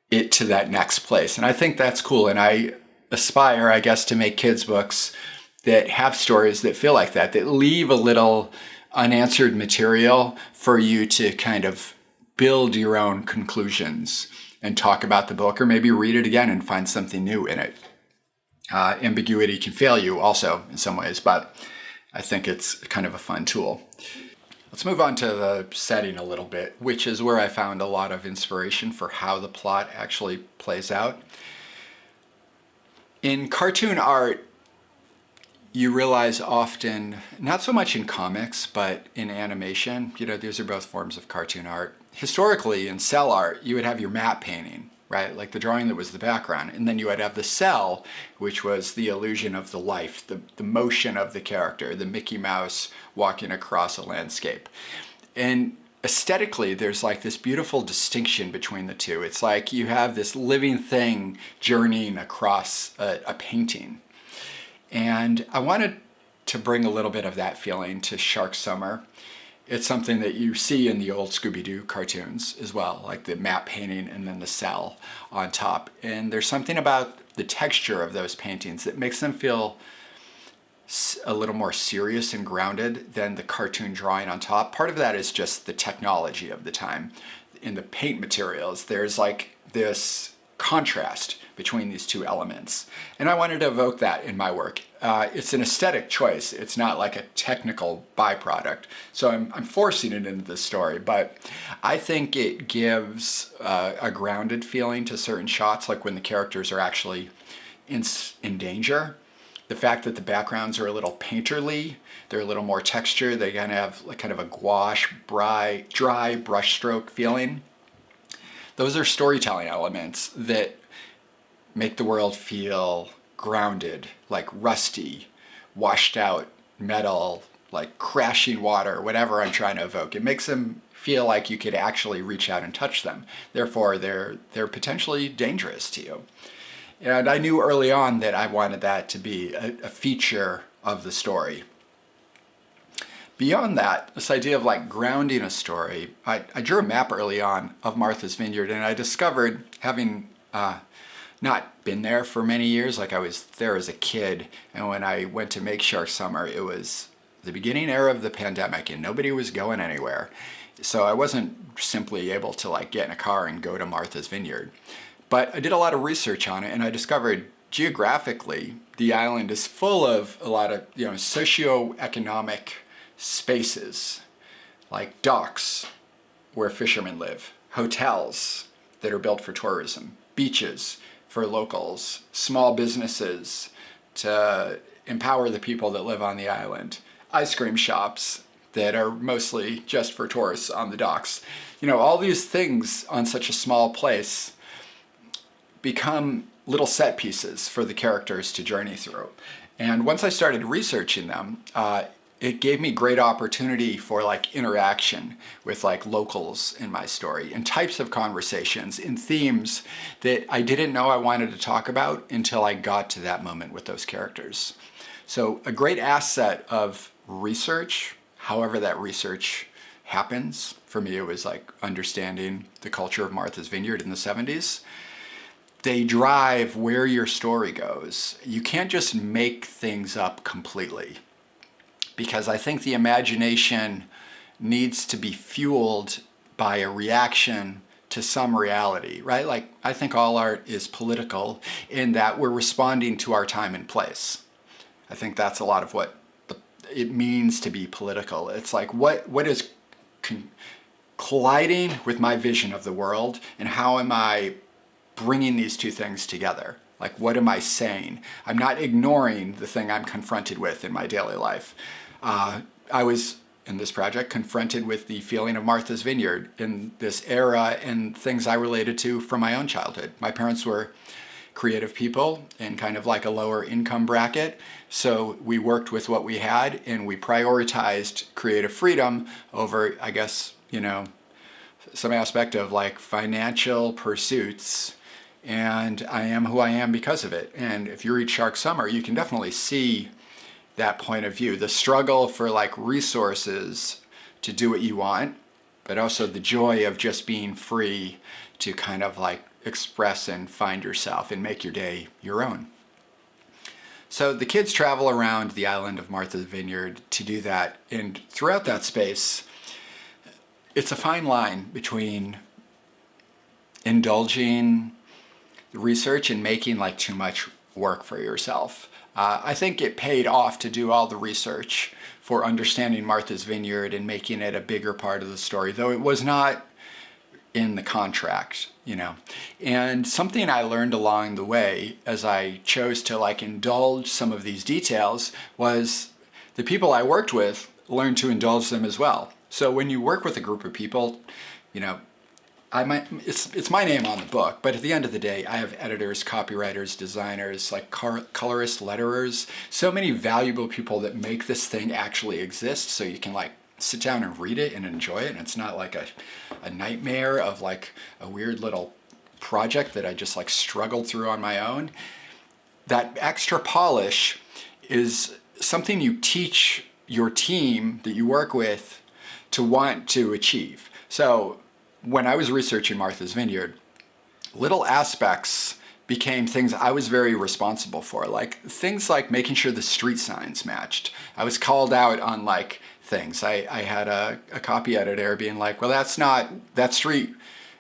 Speaker 1: it to that next place. And I think that's cool. And I aspire, I guess, to make kids' books that have stories that feel like that leave a little unanswered material for you to kind of build your own conclusions and talk about the book, or maybe read it again and find something new in it. Ambiguity can fail you also in some ways, but I think it's kind of a fun tool. Let's move on to the setting a little bit, which is where I found a lot of inspiration for how the plot actually plays out. In cartoon art, you realize often, not so much in comics, but in animation, these are both forms of cartoon art. Historically, in cell art, you would have your matte painting, right? Like the drawing that was the background. And then you would have the cell, which was the illusion of the life, the motion of the character, the Mickey Mouse walking across a landscape. And aesthetically, there's like this beautiful distinction between the two. It's like you have this living thing journeying across a painting. And I wanted to bring a little bit of that feeling to Shark Summer. It's something that you see in the old Scooby-Doo cartoons as well, like the map painting and then the cell on top. And there's something about the texture of those paintings that makes them feel a little more serious and grounded than the cartoon drawing on top. Part of that is just the technology of the time. In the paint materials, there's like this contrast between these two elements. And I wanted to evoke that in my work. It's an aesthetic choice. It's not like a technical byproduct. So I'm forcing it into the story, but I think it gives a grounded feeling to certain shots, like when the characters are actually in danger. The fact that the backgrounds are a little painterly, they're a little more texture, they kind of have like kind of a gouache, dry brushstroke feeling. Those are storytelling elements that make the world feel grounded, like rusty, washed out metal, like crashing water, whatever I'm trying to evoke. It makes them feel like you could actually reach out and touch them. Therefore, they're potentially dangerous to you. And I knew early on that I wanted that to be a feature of the story. Beyond that, this idea of like grounding a story, I drew a map early on of Martha's Vineyard, and I discovered, having not been there for many years, like I was there as a kid, and when I went to make Shark Summer, it was the beginning era of the pandemic and nobody was going anywhere. So I wasn't simply able to like get in a car and go to Martha's Vineyard. But I did a lot of research on it, and I discovered geographically the island is full of a lot of socioeconomic spaces, like docks where fishermen live, hotels that are built for tourism, beaches for locals, small businesses to empower the people that live on the island, ice cream shops that are mostly just for tourists on the docks. All these things on such a small place become little set pieces for the characters to journey through. And once I started researching them, it gave me great opportunity for like interaction with like locals in my story and types of conversations in themes that I didn't know I wanted to talk about until I got to that moment with those characters. So a great asset of research, however that research happens, for me it was like understanding the culture of Martha's Vineyard in the 70s. They drive where your story goes. You can't just make things up completely, because I think the imagination needs to be fueled by a reaction to some reality, right? Like, I think all art is political in that we're responding to our time and place. I think that's a lot of what it means to be political. It's like, what is colliding with my vision of the world, and how am I bringing these two things together? Like, what am I saying? I'm not ignoring the thing I'm confronted with in my daily life. I was, in this project, confronted with the feeling of Martha's Vineyard in this era and things I related to from my own childhood. My parents were creative people in kind of like a lower income bracket, so we worked with what we had and we prioritized creative freedom over, I guess, some aspect of like financial pursuits. And I am who I am because of it. And if you read Shark Summer, you can definitely see that point of view. The struggle for like resources to do what you want, but also the joy of just being free to kind of like express and find yourself and make your day your own. So the kids travel around the island of Martha's Vineyard to do that. And throughout that space, it's a fine line between indulging research and making like too much work for yourself. I think it paid off to do all the research for understanding Martha's Vineyard and making it a bigger part of the story, though it was not in the contract, And something I learned along the way as I chose to like indulge some of these details was the people I worked with learned to indulge them as well. So when you work with a group of people, it's my name on the book, but at the end of the day, I have editors, copywriters, designers, like colorists, letterers, so many valuable people that make this thing actually exist, so you can like sit down and read it and enjoy it, and it's not like a nightmare of like a weird little project that I just like struggled through on my own. That extra polish is something you teach your team that you work with to want to achieve. So when I was researching Martha's Vineyard, little aspects became things I was very responsible for, like things like making sure the street signs matched. I was called out on like things. I had a copy editor being like, well, that street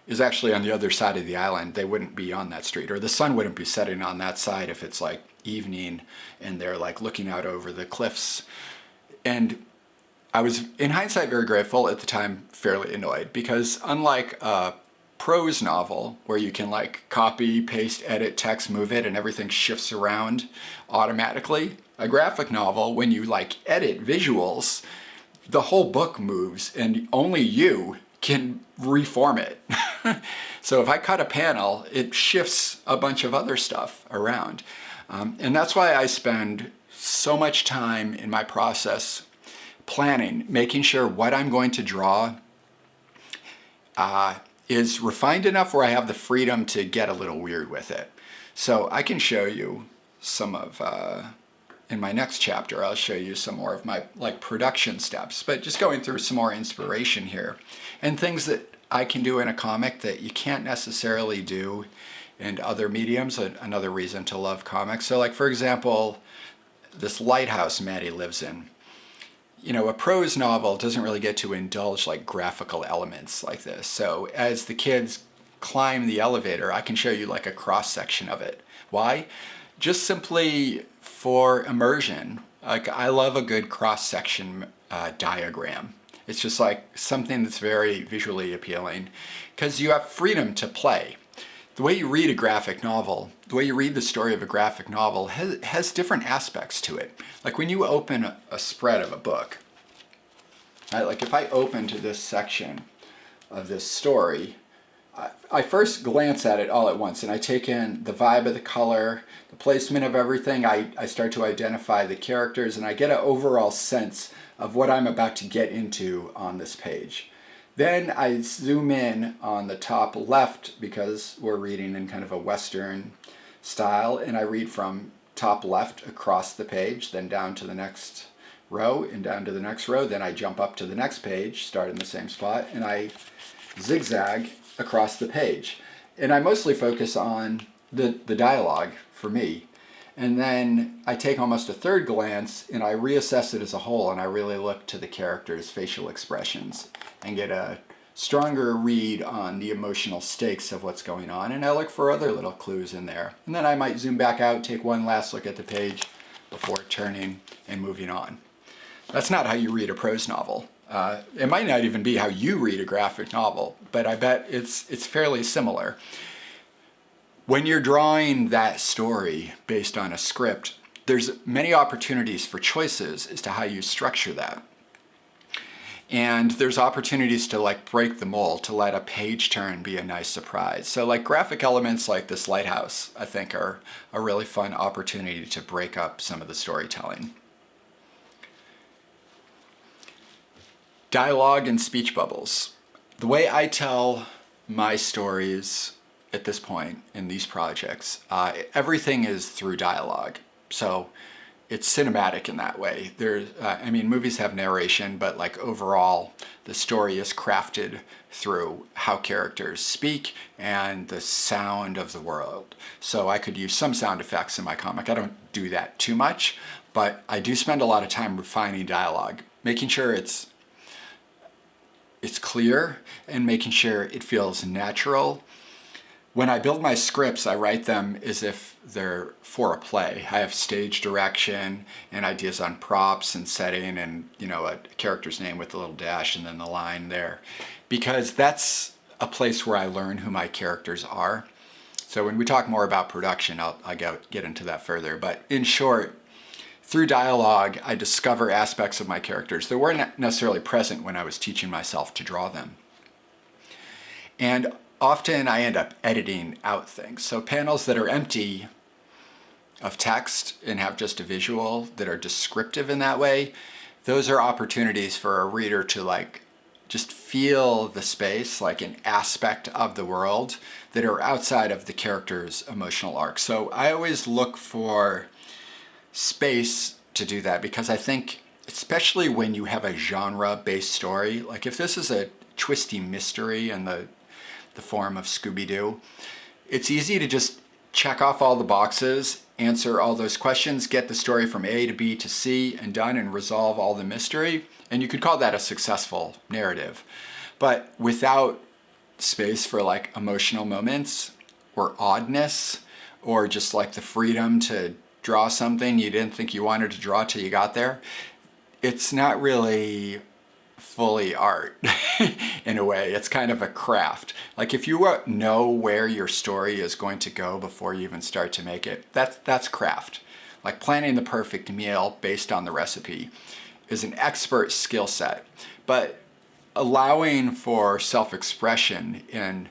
Speaker 1: is actually on the other side of the island. They wouldn't be on that street, or the sun wouldn't be setting on that side if it's like evening and they're like looking out over the cliffs. And I was, in hindsight, very grateful. At the time, fairly annoyed, because unlike a prose novel where you can like copy, paste, edit text, move it, and everything shifts around automatically, a graphic novel, when you like edit visuals, the whole book moves and only you can reform it. So if I cut a panel, it shifts a bunch of other stuff around. And that's why I spend so much time in my process planning, making sure what I'm going to draw is refined enough where I have the freedom to get a little weird with it. So I can show you some of, in my next chapter, I'll show you some more of my like production steps, but just going through some more inspiration here and things that I can do in a comic that you can't necessarily do in other mediums. Another reason to love comics. So like, for example, this lighthouse Maddie lives in. You know, a prose novel doesn't really get to indulge like graphical elements like this. So as the kids climb the elevator, I can show you like a cross section of it. Why? Just simply for immersion. Like, I love a good cross section diagram. It's just like something that's very visually appealing because you have freedom to play. The way you read a graphic novel, the way you read the story of a graphic novel has different aspects to it. Like when you open a spread of a book, right, like if I open to this section of this story, I first glance at it all at once and I take in the vibe of the color, the placement of everything. I start to identify the characters and I get an overall sense of what I'm about to get into on this page. Then I zoom in on the top left because we're reading in kind of a Western style, and I read from top left across the page, then down to the next row and down to the next row. Then I jump up to the next page, start in the same spot, and I zigzag across the page. And I mostly focus on the dialogue for me. And then I take almost a third glance and I reassess it as a whole, and I really look to the characters' facial expressions and get a stronger read on the emotional stakes of what's going on. And I look for other little clues in there. And then I might zoom back out, take one last look at the page before turning and moving on. That's not how you read a prose novel. It might not even be how you read a graphic novel, but I bet it's fairly similar. When you're drawing that story based on a script, there's many opportunities for choices as to how you structure that. And there's opportunities to like break the mold, to let a page turn be a nice surprise. So like graphic elements like this lighthouse, I think are a really fun opportunity to break up some of the storytelling. Dialogue and speech bubbles. The way I tell my stories at this point in these projects, everything is through dialogue. So it's cinematic in that way. Movies have narration, but like overall, the story is crafted through how characters speak and the sound of the world. So I could use some sound effects in my comic. I don't do that too much, but I do spend a lot of time refining dialogue, making sure it's clear and making sure it feels natural. When I build my scripts, I write them as if they're for a play. I have stage direction and ideas on props and setting and, a character's name with a little dash and then the line there. Because that's a place where I learn who my characters are. So when we talk more about production, I'll get into that further. But in short, through dialogue, I discover aspects of my characters that weren't necessarily present when I was teaching myself to draw them. And often I end up editing out things. So panels that are empty of text and have just a visual that are descriptive in that way, those are opportunities for a reader to like just feel the space, like an aspect of the world that are outside of the character's emotional arc. So I always look for space to do that because I think especially when you have a genre-based story. Like if this is a twisty mystery in the form of Scooby-Doo, it's easy to just check off all the boxes, answer all those questions, get the story from A to B to C and done, and resolve all the mystery. And you could call that a successful narrative. But without space for like emotional moments or oddness, or just like the freedom to draw something you didn't think you wanted to draw till you got there, it's not really fully art in a way. It's kind of a craft. Like if you know where your story is going to go before you even start to make it, that's craft. Like planning the perfect meal based on the recipe is an expert skill set. But allowing for self-expression and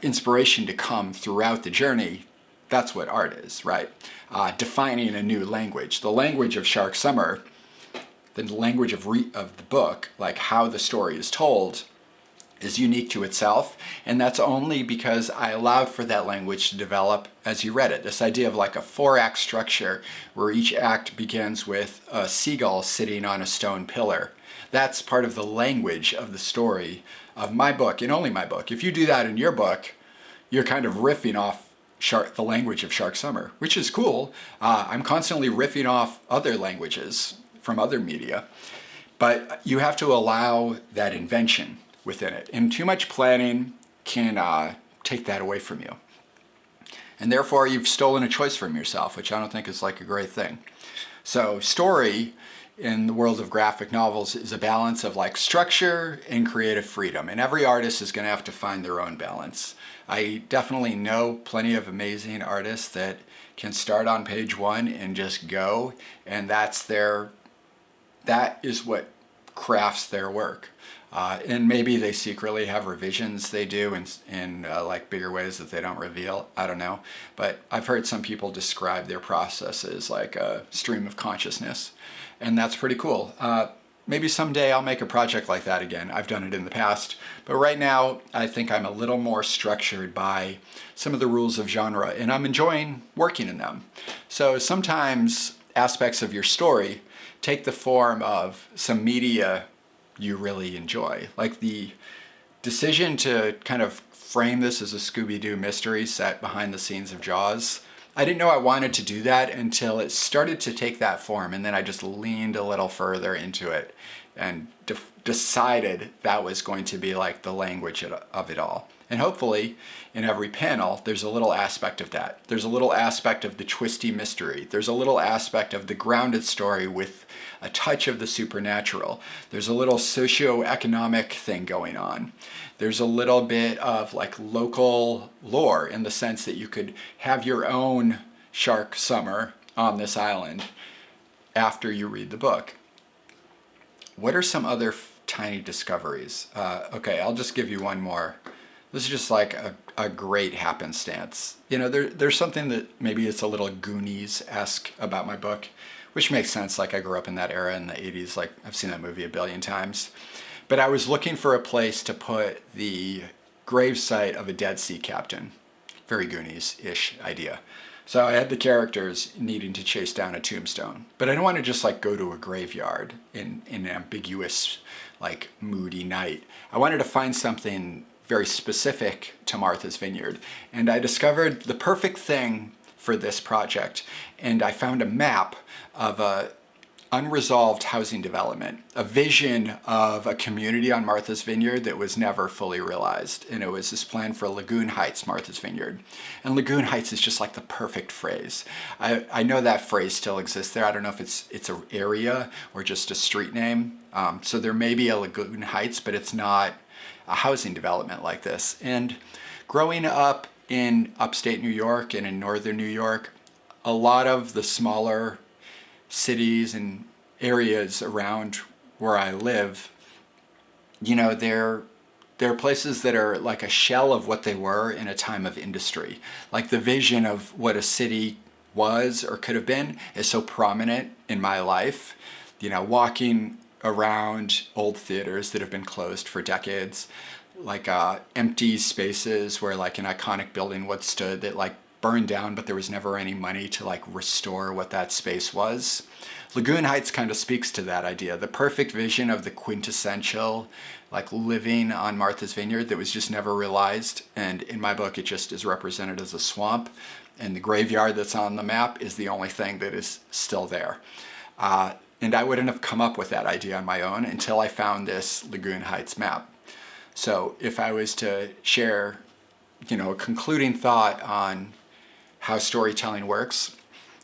Speaker 1: inspiration to come throughout the journey, that's what art is, right? Defining a new language. The language of Shark Summer, the language of the book, like how the story is told, is unique to itself. And that's only because I allowed for that language to develop as you read it. This idea of like a 4-act structure where each act begins with a seagull sitting on a stone pillar. That's part of the language of the story of my book, and only my book. If you do that in your book, you're kind of riffing off the language of Shark Summer, which is cool. I'm constantly riffing off other languages from other media, but you have to allow that invention within it. And too much planning can take that away from you. And therefore, you've stolen a choice from yourself, which I don't think is like a great thing. So story in the world of graphic novels is a balance of like structure and creative freedom. And every artist is going to have to find their own balance. I definitely know plenty of amazing artists that can start on page 1 and just go. And that is what crafts their work. And maybe they secretly have revisions they do in like bigger ways that they don't reveal. I don't know. But I've heard some people describe their process as like a stream of consciousness. And that's pretty cool. Maybe someday I'll make a project like that again. I've done it in the past. But right now, I think I'm a little more structured by some of the rules of genre, and I'm enjoying working in them. So sometimes aspects of your story take the form of some media you really enjoy. Like the decision to kind of frame this as a Scooby-Doo mystery set behind the scenes of Jaws. I didn't know I wanted to do that until it started to take that form, and then I just leaned a little further into it and decided that was going to be like the language of it all. And hopefully in every panel there's a little aspect of that. There's a little aspect of the twisty mystery. There's a little aspect of the grounded story with a touch of the supernatural. There's a little socio-economic thing going on. There's a little bit of like local lore in the sense that you could have your own Shark Summer on this island after you read the book. What are some other tiny discoveries? Okay, I'll just give you one more. This is just like a great happenstance. You know, there's something that maybe it's a little Goonies-esque about my book, which makes sense. Like I grew up in that era in the 80s. Like I've seen that movie a billion times. But I was looking for a place to put the gravesite of a dead sea captain. Very Goonies-ish idea. So I had the characters needing to chase down a tombstone. But I didn't want to just like go to a graveyard in an ambiguous, like moody night. I wanted to find something very specific to Martha's Vineyard. And I discovered the perfect thing for this project. And I found a map of a unresolved housing development, a vision of a community on Martha's Vineyard that was never fully realized. And it was this plan for Lagoon Heights, Martha's Vineyard. And Lagoon Heights is just like the perfect phrase. I know that phrase still exists there. I don't know if it's an area or just a street name. So there may be a Lagoon Heights, but it's not a housing development like this. And growing up in upstate New York and in northern New York, a lot of the smaller cities and areas around where I live, you know, they're places that are like a shell of what they were in a time of industry. Like the vision of what a city was or could have been is so prominent in my life. You know, walking around old theaters that have been closed for decades, like empty spaces where like an iconic building once stood that like burned down, but there was never any money to like restore what that space was. Lagoon Heights kind of speaks to that idea, the perfect vision of the quintessential like living on Martha's Vineyard that was just never realized. And in my book, it just is represented as a swamp, and the graveyard that's on the map is the only thing that is still there. And I wouldn't have come up with that idea on my own until I found this Lagoon Heights map. So if I was to share, a concluding thought on how storytelling works,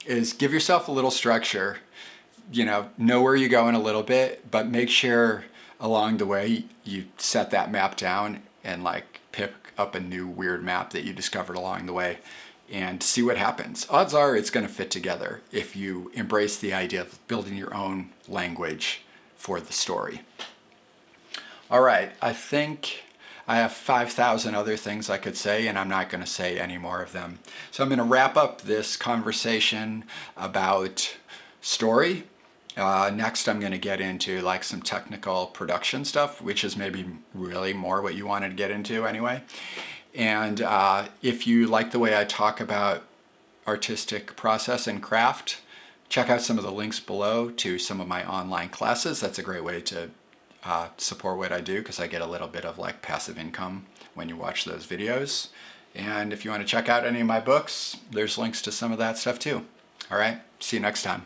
Speaker 1: is give yourself a little structure, know where you're going a little bit, but make sure along the way you set that map down and like pick up a new weird map that you discovered along the way and see what happens. Odds are it's going to fit together if you embrace the idea of building your own language for the story. All right, I think I have 5,000 other things I could say, and I'm not going to say any more of them. So I'm going to wrap up this conversation about story. Next, I'm going to get into like some technical production stuff, which is maybe really more what you wanted to get into anyway. And if you like the way I talk about artistic process and craft, check out some of the links below to some of my online classes. That's a great way to support what I do, because I get a little bit of like passive income when you watch those videos. And if you want to check out any of my books, there's links to some of that stuff too. All right, see you next time.